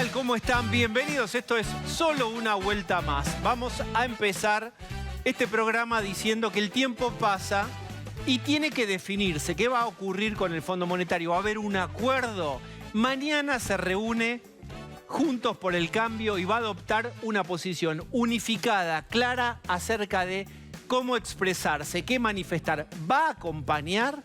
tal? ¿Cómo están? Bienvenidos. Esto es Solo una vuelta más. Vamos a empezar este programa diciendo que el tiempo pasa y tiene que definirse qué va a ocurrir con el Fondo Monetario. ¿Va a haber un acuerdo? Mañana se reúne Juntos por el Cambio y va a adoptar una posición unificada, clara, acerca de cómo expresarse, qué manifestar. ¿Va a acompañar?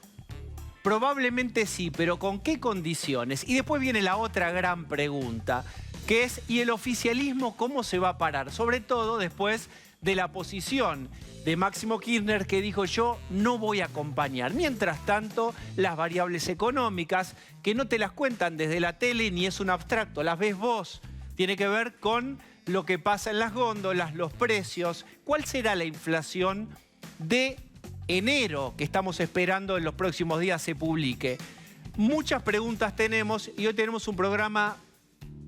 Probablemente sí, pero ¿con qué condiciones? Y después viene la otra gran pregunta, que es, ¿y el oficialismo cómo se va a parar? Sobre todo después de la posición de Máximo Kirchner, que dijo: yo no voy a acompañar. Mientras tanto, las variables económicas, que no te las cuentan desde la tele ni es un abstracto, las ves vos, tiene que ver con lo que pasa en las góndolas, los precios. ¿Cuál será la inflación de enero que estamos esperando en los próximos días se publique? Muchas preguntas tenemos y hoy tenemos un programa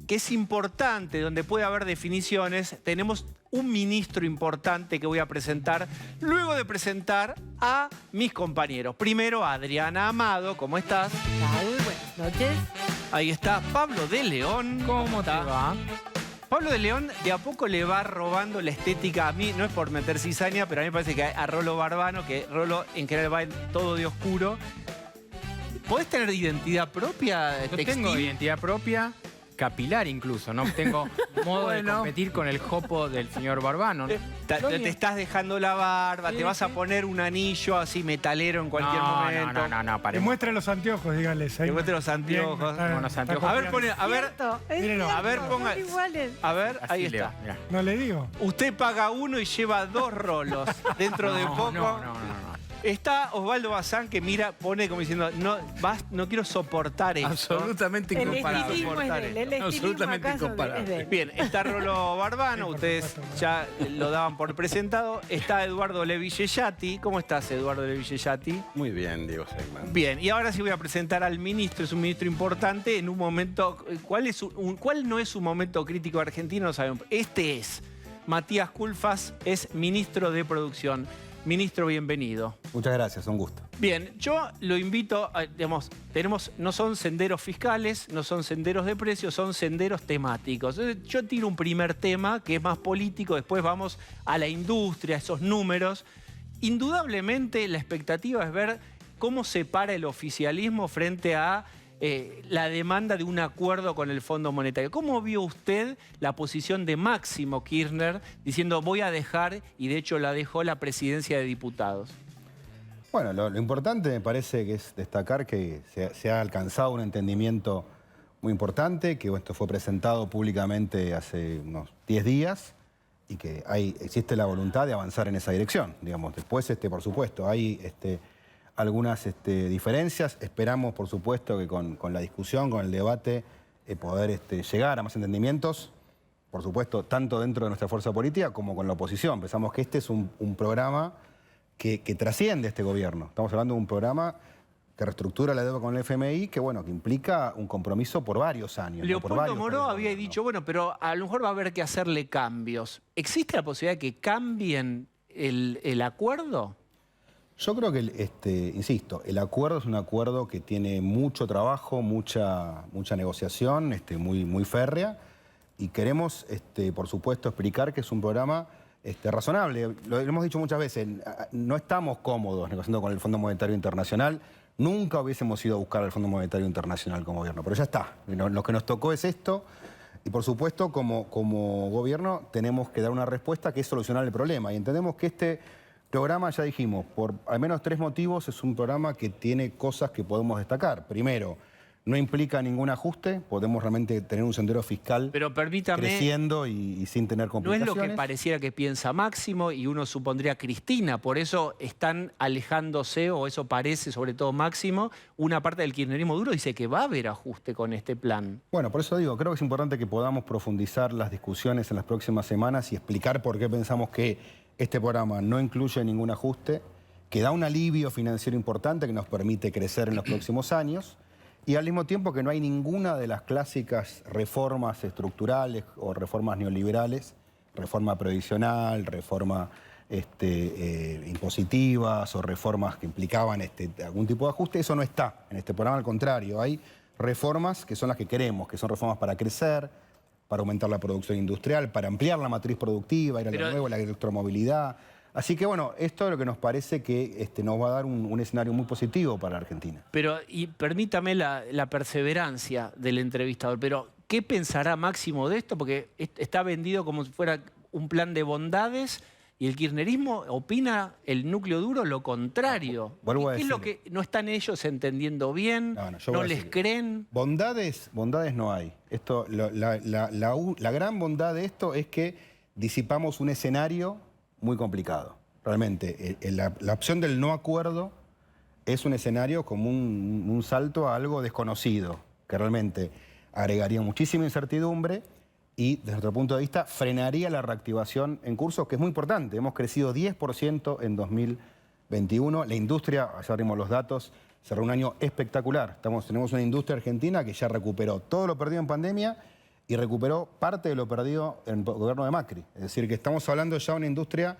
que es importante, donde puede haber definiciones. Tenemos un ministro importante que voy a presentar, luego de presentar a mis compañeros. Primero, Adriana Amado, ¿cómo estás? ¿Qué tal? Buenas noches. Ahí está Pablo de León. ¿Cómo te va? Pablo de León de a poco le va robando la estética a mí, no es por meter cizaña, pero a mí me parece que a Rolo Barbano, que Rolo en general va en todo de oscuro. ¿Podés tener identidad propia? Yo tengo identidad propia, capilar incluso, no tengo modo de competir con el jopo del señor Barbano. Te estás dejando la barba, Sí, te vas a sí. poner un anillo así metalero en cualquier momento. No, Te paremos. muestra los anteojos, dígales. Te muestra los anteojos. Unos anteojos. A ver, pone, a ver, Cierto, es mírenlo. cierto, a ver, ponga- son iguales. a ver, Así ahí leo, está. mirá. No le digo. Usted paga uno y lleva 2 rolos. Dentro de poco No. está Osvaldo Bazán, que mira, pone como diciendo: no quiero soportar esto. Absolutamente El incomparable. estilismo es de él. El estilismo Absolutamente acaso incomparable. es de él. Bien, está Rolo Barbano, Sí, por ustedes supuesto. ya lo daban por presentado. Está Eduardo Levillellati. ¿Cómo estás, Eduardo Levillellati? Muy bien, Diego Seigman. Bien, y ahora sí voy a presentar al ministro. Es un ministro importante en un momento. ¿Cuál no es un momento crítico argentino? No sabemos. Este es. Matías Culfas es ministro de Producción. Ministro, bienvenido. Muchas gracias, un gusto. Bien, yo lo invito, no son senderos fiscales, no son senderos de precios, son senderos temáticos. Entonces, yo tiro un primer tema que es más político, después vamos a la industria, a esos números. Indudablemente la expectativa es ver cómo se para el oficialismo frente a la demanda de un acuerdo con el Fondo Monetario. ¿Cómo vio usted la posición de Máximo Kirchner diciendo: voy a dejar, y de hecho la dejó, la presidencia de diputados? Bueno, lo importante me parece que es destacar que se ha alcanzado un entendimiento muy importante, que esto fue presentado públicamente hace unos 10 días y que existe la voluntad de avanzar en esa dirección. Digamos, después, por supuesto, hay algunas diferencias. Esperamos, por supuesto, que con la discusión, con el debate, poder llegar a más entendimientos, por supuesto, tanto dentro de nuestra fuerza política como con la oposición. Pensamos que este es un programa que trasciende este gobierno. Estamos hablando de un programa que reestructura la deuda con el FMI, que implica un compromiso por varios años. ¿no? Por Leopoldo varios Moró periodos, había ¿no? dicho: bueno, pero a lo mejor va a haber que hacerle cambios. ¿Existe la posibilidad de que cambien el acuerdo? Yo creo que, insisto, el acuerdo es un acuerdo que tiene mucho trabajo, mucha negociación, muy férrea, y queremos, por supuesto, explicar que es un programa razonable. Lo hemos dicho muchas veces, no estamos cómodos negociando con el Fondo Monetario Internacional. Nunca hubiésemos ido a buscar al Fondo Monetario Internacional como gobierno, pero ya está. Lo que nos tocó es esto, y por supuesto, como gobierno, tenemos que dar una respuesta que es solucionar el problema. Y entendemos que este programa, ya dijimos, por al menos 3 motivos, es un programa que tiene cosas que podemos destacar. Primero, no implica ningún ajuste, podemos realmente tener un sendero fiscal Pero permítame, creciendo y sin tener no es complicaciones. lo que pareciera que piensa Máximo, y uno supondría Cristina. Por eso están alejándose, o eso parece, sobre todo Máximo. Una parte del kirchnerismo duro dice que va a haber ajuste con este plan. Bueno, por eso digo, creo que es importante que podamos profundizar las discusiones en las próximas semanas y explicar por qué pensamos que este programa no incluye ningún ajuste, que da un alivio financiero importante que nos permite crecer en los próximos años, y al mismo tiempo que no hay ninguna de las clásicas reformas estructurales o reformas neoliberales, reforma previsional, reforma impositivas o reformas que implicaban algún tipo de ajuste. Eso no está en este programa, al contrario, hay reformas que son las que queremos, que son reformas para crecer, para aumentar la producción industrial, para ampliar la matriz productiva, ir a lo nuevo, la electromovilidad. Así que bueno, esto es lo que nos parece que nos va a dar un escenario muy positivo para la Argentina. Pero, y permítame la perseverancia del entrevistador, pero ¿qué pensará Máximo de esto? Porque está vendido como si fuera un plan de bondades y el kirchnerismo opina, el núcleo duro, lo contrario. Vuelvo a ¿Qué es lo decir. que no están ellos entendiendo bien? ¿No les creen? Bondades no hay. La gran bondad de esto es que disipamos un escenario muy complicado. Realmente, la opción del no acuerdo es un escenario como un salto a algo desconocido, que realmente agregaría muchísima incertidumbre y, desde nuestro punto de vista, frenaría la reactivación en curso, que es muy importante. Hemos crecido 10% en 2021. La industria, ya vimos los datos, cerró un año espectacular. Tenemos una industria argentina que ya recuperó todo lo perdido en pandemia y recuperó parte de lo perdido en el gobierno de Macri. Es decir, que estamos hablando ya de una industria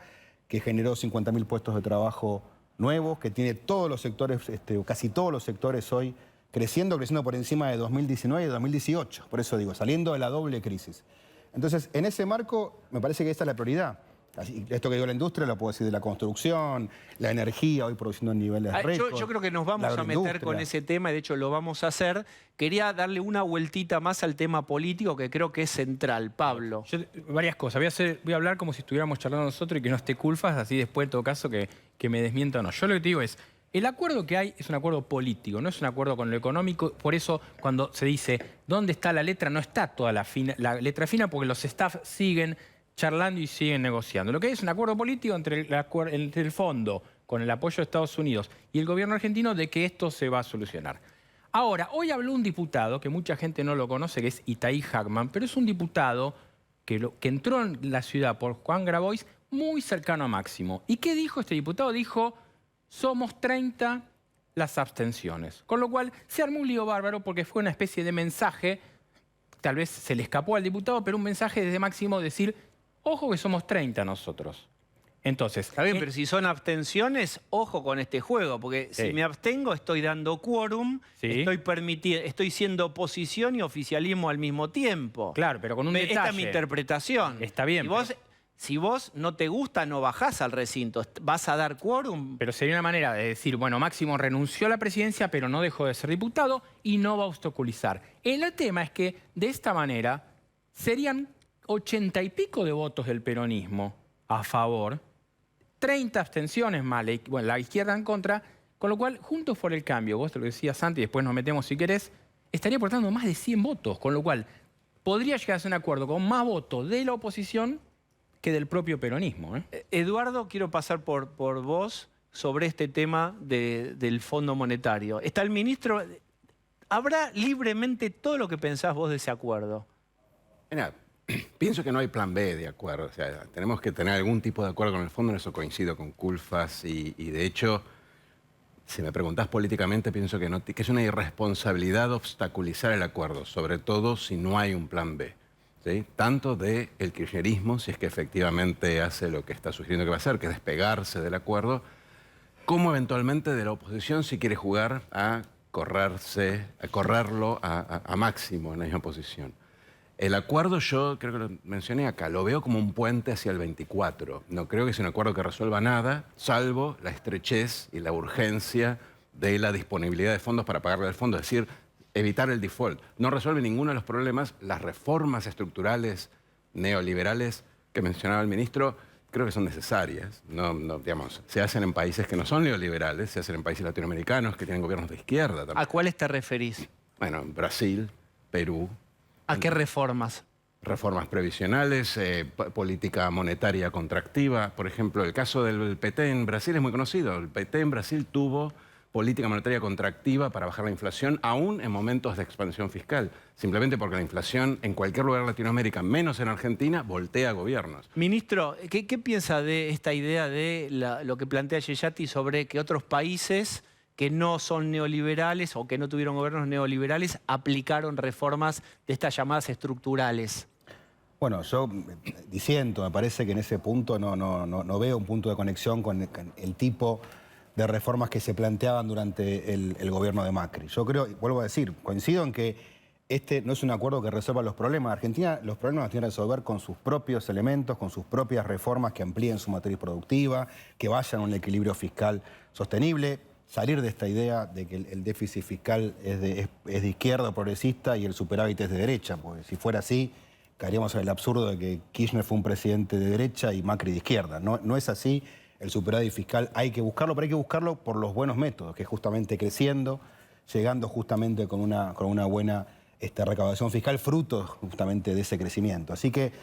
que generó 50.000 puestos de trabajo nuevos, que tiene todos los sectores, casi todos los sectores hoy creciendo por encima de 2019 y 2018. Por eso digo, saliendo de la doble crisis. Entonces, en ese marco, me parece que esta es la prioridad. Esto que digo la industria lo puedo decir de la construcción, la energía, hoy produciendo en niveles récord. Yo creo que nos vamos a meter con ese tema, y de hecho lo vamos a hacer. Quería darle una vueltita más al tema político, que creo que es central. Pablo. Varias cosas. Voy a hablar como si estuviéramos charlando nosotros y que no esté Culfas, así después, en todo caso, que me desmienta o no. Yo lo que te digo es, el acuerdo que hay es un acuerdo político, no es un acuerdo con lo económico. Por eso, cuando se dice, ¿dónde está la letra? No está toda la letra fina, porque los staff siguen charlando y siguen negociando. Lo que hay es un acuerdo político entre el fondo, con el apoyo de Estados Unidos y el gobierno argentino, de que esto se va a solucionar. Ahora, hoy habló un diputado, que mucha gente no lo conoce, que es Itaí Hackman, pero es un diputado que entró en la ciudad por Juan Grabois, muy cercano a Máximo. ¿Y qué dijo este diputado? Dijo, somos 30 las abstenciones. Con lo cual, se armó un lío bárbaro porque fue una especie de mensaje, tal vez se le escapó al diputado, pero un mensaje desde Máximo decir, ojo que somos 30 nosotros. Entonces, está bien, pero si son abstenciones, ojo con este juego, porque si me abstengo estoy dando quórum, estoy siendo oposición y oficialismo al mismo tiempo. Claro, pero con un detalle. Esta es mi interpretación. Está bien. Si vos no te gusta, no bajás al recinto, vas a dar quórum. Pero sería una manera de decir, bueno, Máximo renunció a la presidencia, pero no dejó de ser diputado y no va a obstaculizar. El tema es que, de esta manera, serían 80 y pico de votos del peronismo a favor, 30 abstenciones más, la izquierda en contra, con lo cual, Juntos por el Cambio, vos te lo decías antes y después nos metemos si querés, estaría aportando más de 100 votos, con lo cual podría llegar a ser un acuerdo con más votos de la oposición que del propio peronismo. Eduardo, quiero pasar por vos sobre este tema del Fondo Monetario. Está el ministro. ¿Habrá libremente todo lo que pensás vos de ese acuerdo? Mira, pienso que no hay plan B de acuerdo. O sea, tenemos que tener algún tipo de acuerdo con el fondo. En eso coincido con Culfas. Y de hecho, si me preguntás políticamente, pienso que es una irresponsabilidad obstaculizar el acuerdo, sobre todo si no hay un plan B. ¿Sí? Tanto del kirchnerismo, si es que efectivamente hace lo que está sugiriendo que va a hacer, que es despegarse del acuerdo, como eventualmente de la oposición si quiere jugar a correrlo a Máximo en la misma posición. El acuerdo, yo creo que lo mencioné acá, lo veo como un puente hacia el 24. No creo que sea un acuerdo que resuelva nada, salvo la estrechez y la urgencia de la disponibilidad de fondos para pagarle al fondo, es decir, evitar el default. No resuelve ninguno de los problemas. Las reformas estructurales neoliberales que mencionaba el ministro creo que son necesarias. Digamos, se hacen en países que no son neoliberales, se hacen en países latinoamericanos que tienen gobiernos de izquierda también. ¿A cuáles te referís? Bueno, Brasil, Perú. ¿A qué reformas? Reformas previsionales, política monetaria contractiva. Por ejemplo, el caso del PT en Brasil es muy conocido. El PT en Brasil tuvo política monetaria contractiva para bajar la inflación, aún en momentos de expansión fiscal. Simplemente porque la inflación en cualquier lugar de Latinoamérica, menos en Argentina, voltea gobiernos. Ministro, ¿qué piensa de esta idea de lo que plantea Yeyati sobre que otros países que no son neoliberales o que no tuvieron gobiernos neoliberales aplicaron reformas de estas llamadas estructurales? Bueno, yo disiento, me parece que en ese punto no veo un punto de conexión con el tipo de reformas que se planteaban durante el gobierno de Macri. Yo creo, vuelvo a decir, coincido en que este no es un acuerdo que resuelva los problemas. Argentina los problemas los tiene que resolver con sus propios elementos, con sus propias reformas que amplíen su matriz productiva, que vayan a un equilibrio fiscal sostenible, salir de esta idea de que el déficit fiscal es de izquierda progresista y el superávit es de derecha, porque si fuera así, caeríamos en el absurdo de que Kirchner fue un presidente de derecha y Macri de izquierda. No es así, el superávit fiscal hay que buscarlo, pero hay que buscarlo por los buenos métodos, que es justamente creciendo, llegando justamente con una buena recaudación fiscal, fruto justamente de ese crecimiento. Así que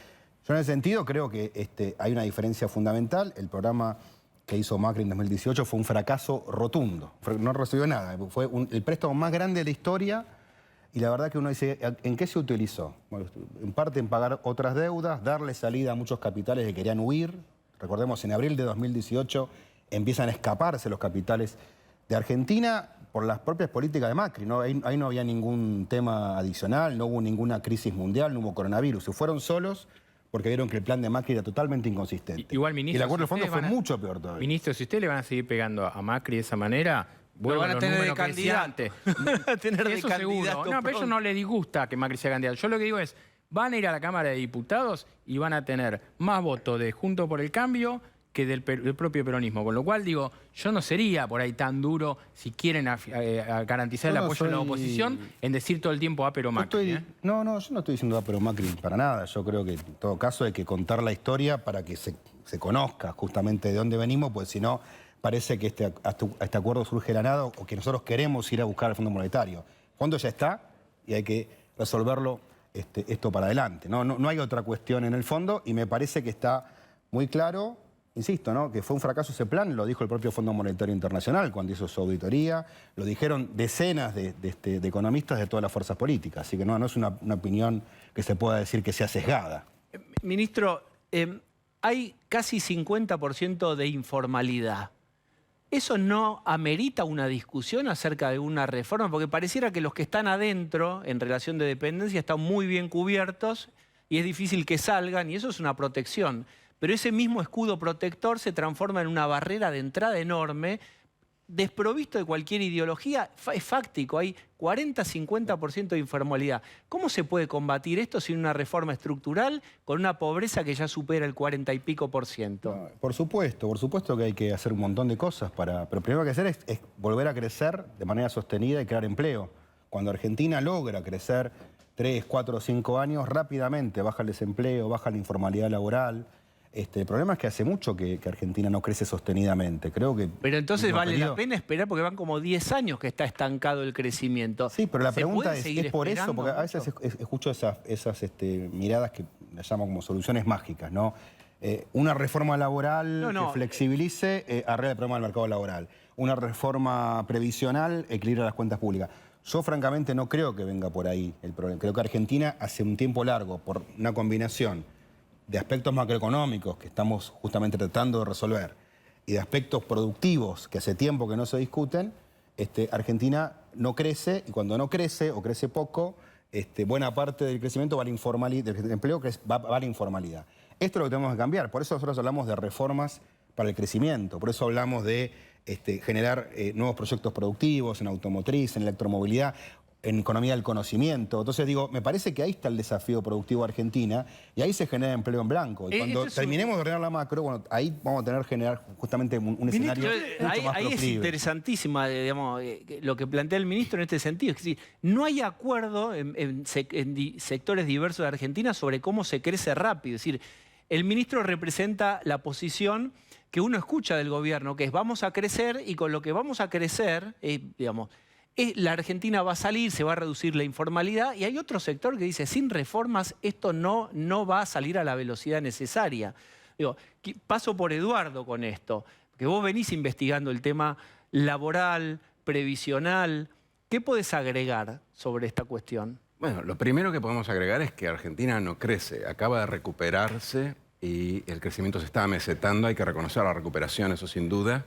yo en ese sentido creo que hay una diferencia fundamental. El programa que hizo Macri en 2018 fue un fracaso rotundo. No recibió nada. Fue el préstamo más grande de la historia y la verdad que uno dice, ¿en qué se utilizó? Bueno, en parte en pagar otras deudas, darle salida a muchos capitales que querían huir. Recordemos, en abril de 2018 empiezan a escaparse los capitales de Argentina por las propias políticas de Macri, ¿no? Ahí no había ningún tema adicional, no hubo ninguna crisis mundial, no hubo coronavirus. Se fueron solos porque vieron que el plan de Macri era totalmente inconsistente. Igual, ministro, y el acuerdo de si fondo ustedes fue mucho peor todavía. Ministro, si ustedes le van a seguir pegando a Macri de esa manera, lo van a tener de candidato. a tener de Eso candidato seguro. No, pero a ellos no les disgusta que Macri sea candidato. Yo lo que digo es, van a ir a la Cámara de Diputados y van a tener más votos de Juntos por el Cambio que del propio peronismo. Con lo cual, digo, yo no sería por ahí tan duro, si quieren a garantizar el apoyo de la oposición, en decir todo el tiempo pero Macri. No, yo no estoy diciendo pero Macri para nada. Yo creo que en todo caso hay que contar la historia para que se conozca justamente de dónde venimos, pues si no, parece que este acuerdo surge de la nada o que nosotros queremos ir a buscar el Fondo Monetario. El fondo ya está y hay que resolverlo esto para adelante. No hay otra cuestión en el fondo y me parece que está muy claro. Insisto, ¿no? Que fue un fracaso ese plan, lo dijo el propio Fondo Monetario Internacional cuando hizo su auditoría, lo dijeron decenas de economistas de todas las fuerzas políticas, así que no es una opinión que se pueda decir que sea sesgada. Ministro, hay casi 50% de informalidad. ¿Eso no amerita una discusión acerca de una reforma? Porque pareciera que los que están adentro en relación de dependencia están muy bien cubiertos y es difícil que salgan y eso es una protección. Pero ese mismo escudo protector se transforma en una barrera de entrada enorme, desprovisto de cualquier ideología. Es fáctico, hay 40-50% de informalidad. ¿Cómo se puede combatir esto sin una reforma estructural con una pobreza que ya supera el 40 y pico por ciento? No, por supuesto que hay que hacer un montón de cosas, pero primero que hacer es volver a crecer de manera sostenida y crear empleo. Cuando Argentina logra crecer 3, 4, 5 años, rápidamente baja el desempleo, baja la informalidad laboral. El problema es que hace mucho que Argentina no crece sostenidamente. Creo que... Pero entonces vale la pena esperar porque van como 10 años que está estancado el crecimiento. Sí, pero la pregunta es por eso, porque a veces escucho esas miradas que las llamo como soluciones mágicas, ¿no? Una reforma laboral que flexibilice, arregla el problema del mercado laboral. Una reforma previsional equilibra las cuentas públicas. Yo francamente no creo que venga por ahí el problema. Creo que Argentina hace un tiempo largo, por una combinación de aspectos macroeconómicos que estamos justamente tratando de resolver y de aspectos productivos que hace tiempo que no se discuten, Argentina no crece y cuando no crece o crece poco, buena parte del crecimiento va a la informalidad, del empleo va a la informalidad. Esto es lo que tenemos que cambiar, por eso nosotros hablamos de reformas para el crecimiento, por eso hablamos de generar nuevos proyectos productivos en automotriz, en electromovilidad, en economía del conocimiento. Entonces digo, me parece que ahí está el desafío productivo de Argentina y ahí se genera empleo en blanco. Y cuando terminemos de ordenar la macro, bueno, ahí vamos a tener que generar justamente un escenario mucho más ahí es interesantísima, digamos, lo que plantea el ministro en este sentido. Es decir, no hay acuerdo en sectores diversos de Argentina sobre cómo se crece rápido. Es decir, el ministro representa la posición que uno escucha del gobierno, que es vamos a crecer y con lo que vamos a crecer, digamos, la Argentina va a salir, se va a reducir la informalidad y hay otro sector que dice, sin reformas esto no va a salir a la velocidad necesaria. Digo, paso por Eduardo con esto, que vos venís investigando el tema laboral, previsional. ¿Qué podés agregar sobre esta cuestión? Bueno, lo primero que podemos agregar es que Argentina no crece, acaba de recuperarse y el crecimiento se está amesetando, hay que reconocer la recuperación, eso sin duda,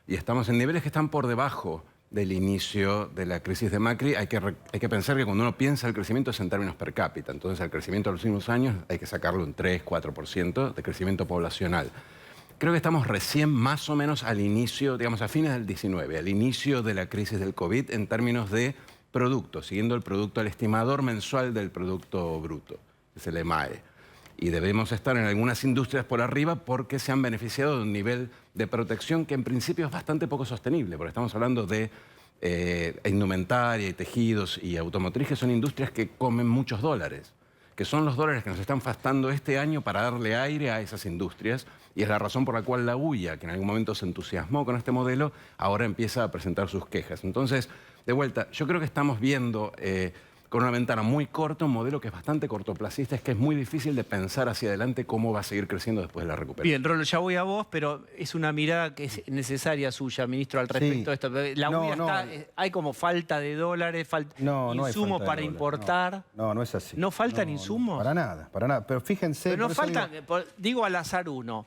y estamos en niveles que están por debajo del inicio de la crisis de Macri. Hay que pensar que cuando uno piensa el crecimiento es en términos per cápita. Entonces, al crecimiento de los últimos años hay que sacarle un 3-4% de crecimiento poblacional. Creo que estamos recién más o menos al inicio, digamos a fines del 19, al inicio de la crisis del COVID en términos de producto, siguiendo el producto, el estimador mensual del Producto Bruto, que es el EMAE. Y debemos estar en algunas industrias por arriba porque se han beneficiado de un nivel de protección que en principio es bastante poco sostenible, porque estamos hablando de indumentaria y tejidos y automotriz, que son industrias que comen muchos dólares, que son los dólares que nos están faltando este año para darle aire a esas industrias, y es la razón por la cual la UIA, que en algún momento se entusiasmó con este modelo, ahora empieza a presentar sus quejas. Entonces, de vuelta, yo creo que estamos viendo con una ventana muy corta un modelo que es bastante cortoplacista, es que es muy difícil de pensar hacia adelante cómo va a seguir creciendo después de la recuperación. Bien, Rolo, ya voy a vos, pero es una mirada que es necesaria suya, ministro, al respecto de esto. La UIA hay como falta de dólares, insumos para importar. No es así. ¿No faltan insumos? Para nada. Pero fíjense... Pero no faltan, digo al azar uno,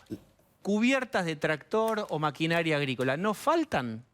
cubiertas de tractor o maquinaria agrícola, ¿no faltan?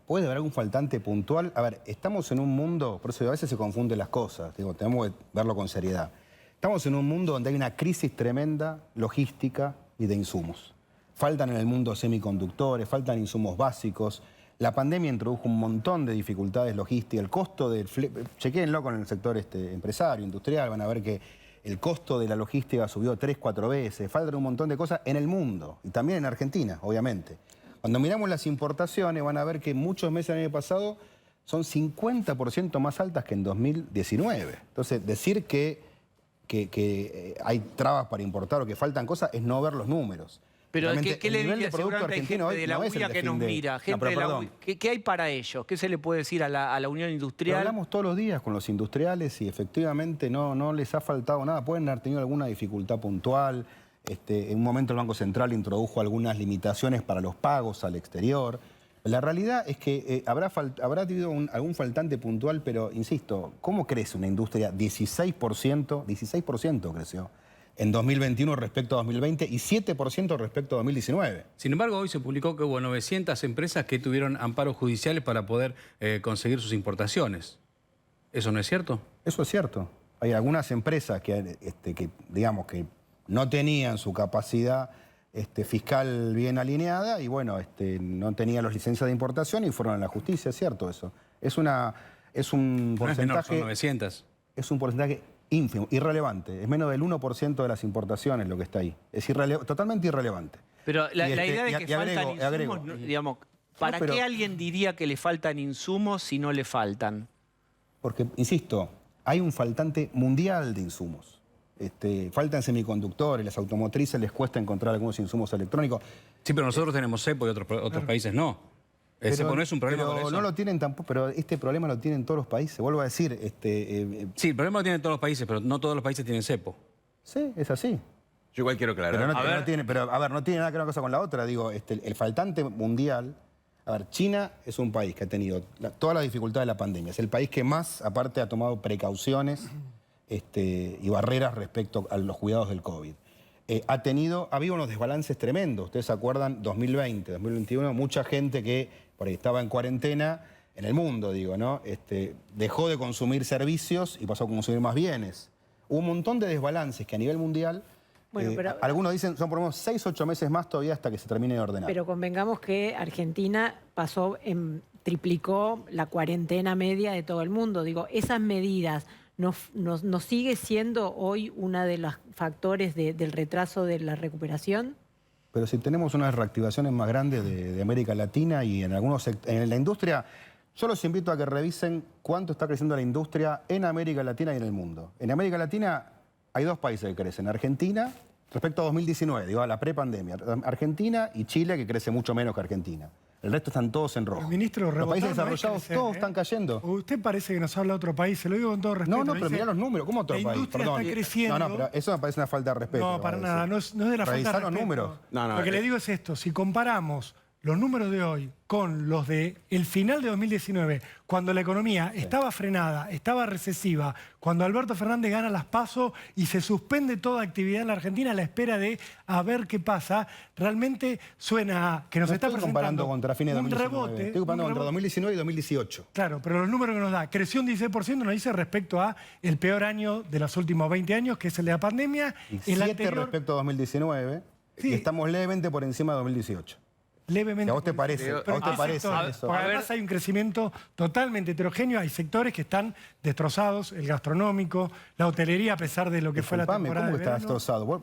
¿Puede haber algún faltante puntual? A ver, estamos en un mundo, por eso a veces se confunden las cosas, digo, tenemos que verlo con seriedad. Estamos en un mundo donde hay una crisis tremenda logística y de insumos. Faltan en el mundo semiconductores, faltan insumos básicos. La pandemia introdujo un montón de dificultades logísticas. El costo del chequéenlo con el sector empresario, industrial, van a ver que el costo de la logística subió 3, 4 veces. Faltan un montón de cosas en el mundo y también en Argentina, obviamente. Cuando miramos las importaciones van a ver que muchos meses del año pasado son 50% más altas que en 2019. Entonces, decir que hay trabas para importar o que faltan cosas es no ver los números. Pero ¿qué le diría? Seguramente hay gente de la UIA que nos mira, gente de la UIA. ¿Qué hay para ellos? ¿Qué se le puede decir a la Unión Industrial? Pero hablamos todos los días con los industriales y efectivamente no les ha faltado nada. Pueden haber tenido alguna dificultad puntual. En un momento el Banco Central introdujo algunas limitaciones para los pagos al exterior. La realidad es que habrá tenido algún faltante puntual, pero insisto, ¿cómo crece una industria? 16% creció en 2021 respecto a 2020 y 7% respecto a 2019. Sin embargo, hoy se publicó que hubo 900 empresas que tuvieron amparos judiciales para poder conseguir sus importaciones. ¿Eso no es cierto? Eso es cierto. Hay algunas empresas que digamos que no tenían su capacidad fiscal bien alineada y bueno, no tenían las licencias de importación y fueron a la justicia, ¿es cierto eso? Es un porcentaje... No es menor, son 900. Es un porcentaje ínfimo, irrelevante. Es menos del 1% de las importaciones lo que está ahí. Es totalmente irrelevante. Pero la idea de que faltan insumos, digamos, ¿para qué alguien diría que le faltan insumos si no le faltan? Porque, insisto, hay un faltante mundial de insumos. Faltan semiconductores, las automotrices les cuesta encontrar algunos insumos electrónicos. Sí, pero nosotros tenemos cepo y otros países no. El cepo no es un problema con eso. No lo tienen tampoco, pero este problema lo tienen todos los países. Vuelvo a decir... Sí, el problema lo tienen todos los países, pero no todos los países tienen cepo. Sí, es así. Yo igual quiero aclarar. Pero no tiene nada que ver una cosa con la otra. Digo, el faltante mundial... A ver, China es un país que ha tenido toda la dificultad de la pandemia. Es el país que más, aparte, ha tomado precauciones y barreras respecto a los cuidados del COVID. Ha habido unos desbalances tremendos. Ustedes se acuerdan, 2020, 2021, mucha gente que por ahí estaba en cuarentena, en el mundo, digo, ¿no? Dejó de consumir servicios y pasó a consumir más bienes. Hubo un montón de desbalances que a nivel mundial, algunos dicen, son por lo menos 6, 8 meses más todavía hasta que se termine de ordenar. Pero convengamos que Argentina triplicó la cuarentena media de todo el mundo. Digo, esas medidas... ¿Nos sigue siendo hoy uno de los factores del retraso de la recuperación? Pero si tenemos unas reactivaciones más grandes de América Latina y en la industria, yo los invito a que revisen cuánto está creciendo la industria en América Latina y en el mundo. En América Latina hay 2 países que crecen, Argentina respecto a 2019, digo, a la prepandemia, Argentina y Chile, que crece mucho menos que Argentina. El resto están todos en rojo. Ministro, los países desarrollados todos están cayendo. Usted parece que nos habla de otro país, se lo digo con todo respeto. No, pero mirá los números, ¿cómo otro país? La industria está creciendo. No, pero eso me parece una falta de respeto. No, para nada, no es de la falta de respeto. Los números. Lo que le digo es esto, si comparamos los números de hoy con los del final de 2019, cuando la economía estaba frenada, estaba recesiva, cuando Alberto Fernández gana las PASO y se suspende toda actividad en la Argentina a la espera de a ver qué pasa, realmente suena a que nos está presentando comparando contra fines de 2019. Rebote. Estoy comparando contra 2019 y 2018. Claro, pero los números que nos da, creció un 16%, nos dice respecto a el peor año de los últimos 20 años, que es el de la pandemia. Y 7 respecto a 2019, y estamos levemente por encima de 2018. levemente. ¿A vos te por encima. parece? Pero ¿A vos te hay parece sectores, eso? porque A ver. además hay un crecimiento totalmente heterogéneo. Hay sectores que están destrozados, el gastronómico, la hotelería, a pesar de lo que fue la Disculpame, temporada ¿cómo de que está verano. destrozado? Vos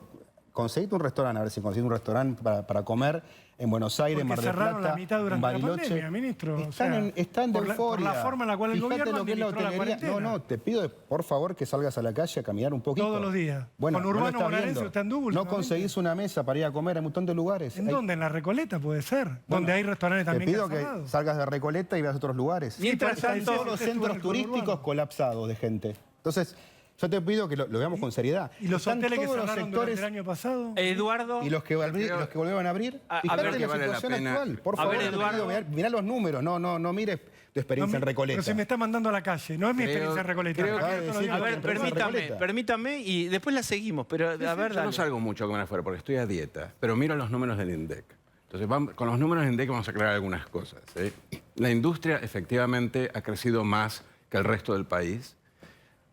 conseguiste un restaurante, a ver si conseguiste un restaurante para comer en Buenos Aires, Porque Mar del cerraron Plata, la mitad durante en la Bariloche. pandemia, ministro. O Están, sea, están de por la euforia. forma en la cual el Fíjate gobierno lo que es la administró la hotelería. cuarentena. No, te pido por favor que salgas a la calle a caminar un poquito. Todos los días. Bueno, Con no lo Urbano estás Bonaerense viendo. usted anduvo No últimamente. conseguís una mesa para ir a comer en un montón de lugares. ¿En Hay- dónde? En la Recoleta puede ser. Bueno, donde hay restaurantes te también pido han que cerrado. salgas de Recoleta y veas otros lugares. Mientras Está tanto, diciendo Todos los usted estuvo en centros el turísticos conurbano. colapsados de gente. Entonces, yo te pido que lo veamos con seriedad. ¿Y los Están hoteles que todos los cerraron durante sectores el año pasado? Eduardo, y los que volvieron a abrir. A Fíjate ver, en que la vale la situación pena. actual. Por A favor, ver, te Eduardo. pido, mirá los números, no mires tu experiencia en Recoleta. Pero se me está mandando a la calle. No es mi Creo- experiencia en Recoleta. creo Acá que- todos los sí, días a que ver, me te preguntan. Recoleta. permítame y después la seguimos, pero a ver, Yo dale. no salgo mucho a comer afuera porque estoy a dieta, pero miro los números del INDEC. Entonces, con los números del INDEC vamos a aclarar algunas cosas. La industria efectivamente ha crecido más que el resto del país,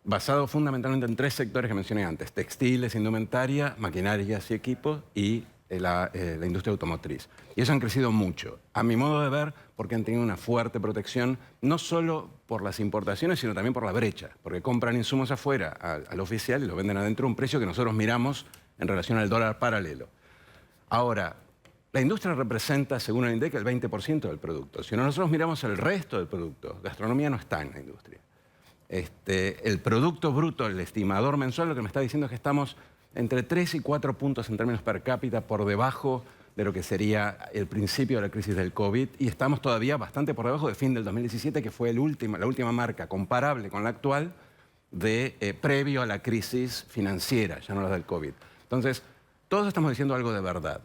basado fundamentalmente en tres sectores que mencioné antes: textiles, indumentaria, maquinarias y equipos, y la industria automotriz. Y eso han crecido mucho, a mi modo de ver, porque han tenido una fuerte protección, no solo por las importaciones, sino también por la brecha, porque compran insumos afuera al oficial y lo venden adentro a un precio que nosotros miramos en relación al dólar paralelo. Ahora, la industria representa, según el INDEC, el 20% del producto. Si nosotros miramos el resto del producto, gastronomía no está en la industria. El producto bruto, el estimador mensual, lo que me está diciendo es que estamos entre 3 y 4 puntos en términos per cápita por debajo de lo que sería el principio de la crisis del COVID, y estamos todavía bastante por debajo de fin del 2017, que fue la última marca comparable con la actual previo a la crisis financiera, ya no la del COVID. Entonces, todos estamos diciendo algo de verdad.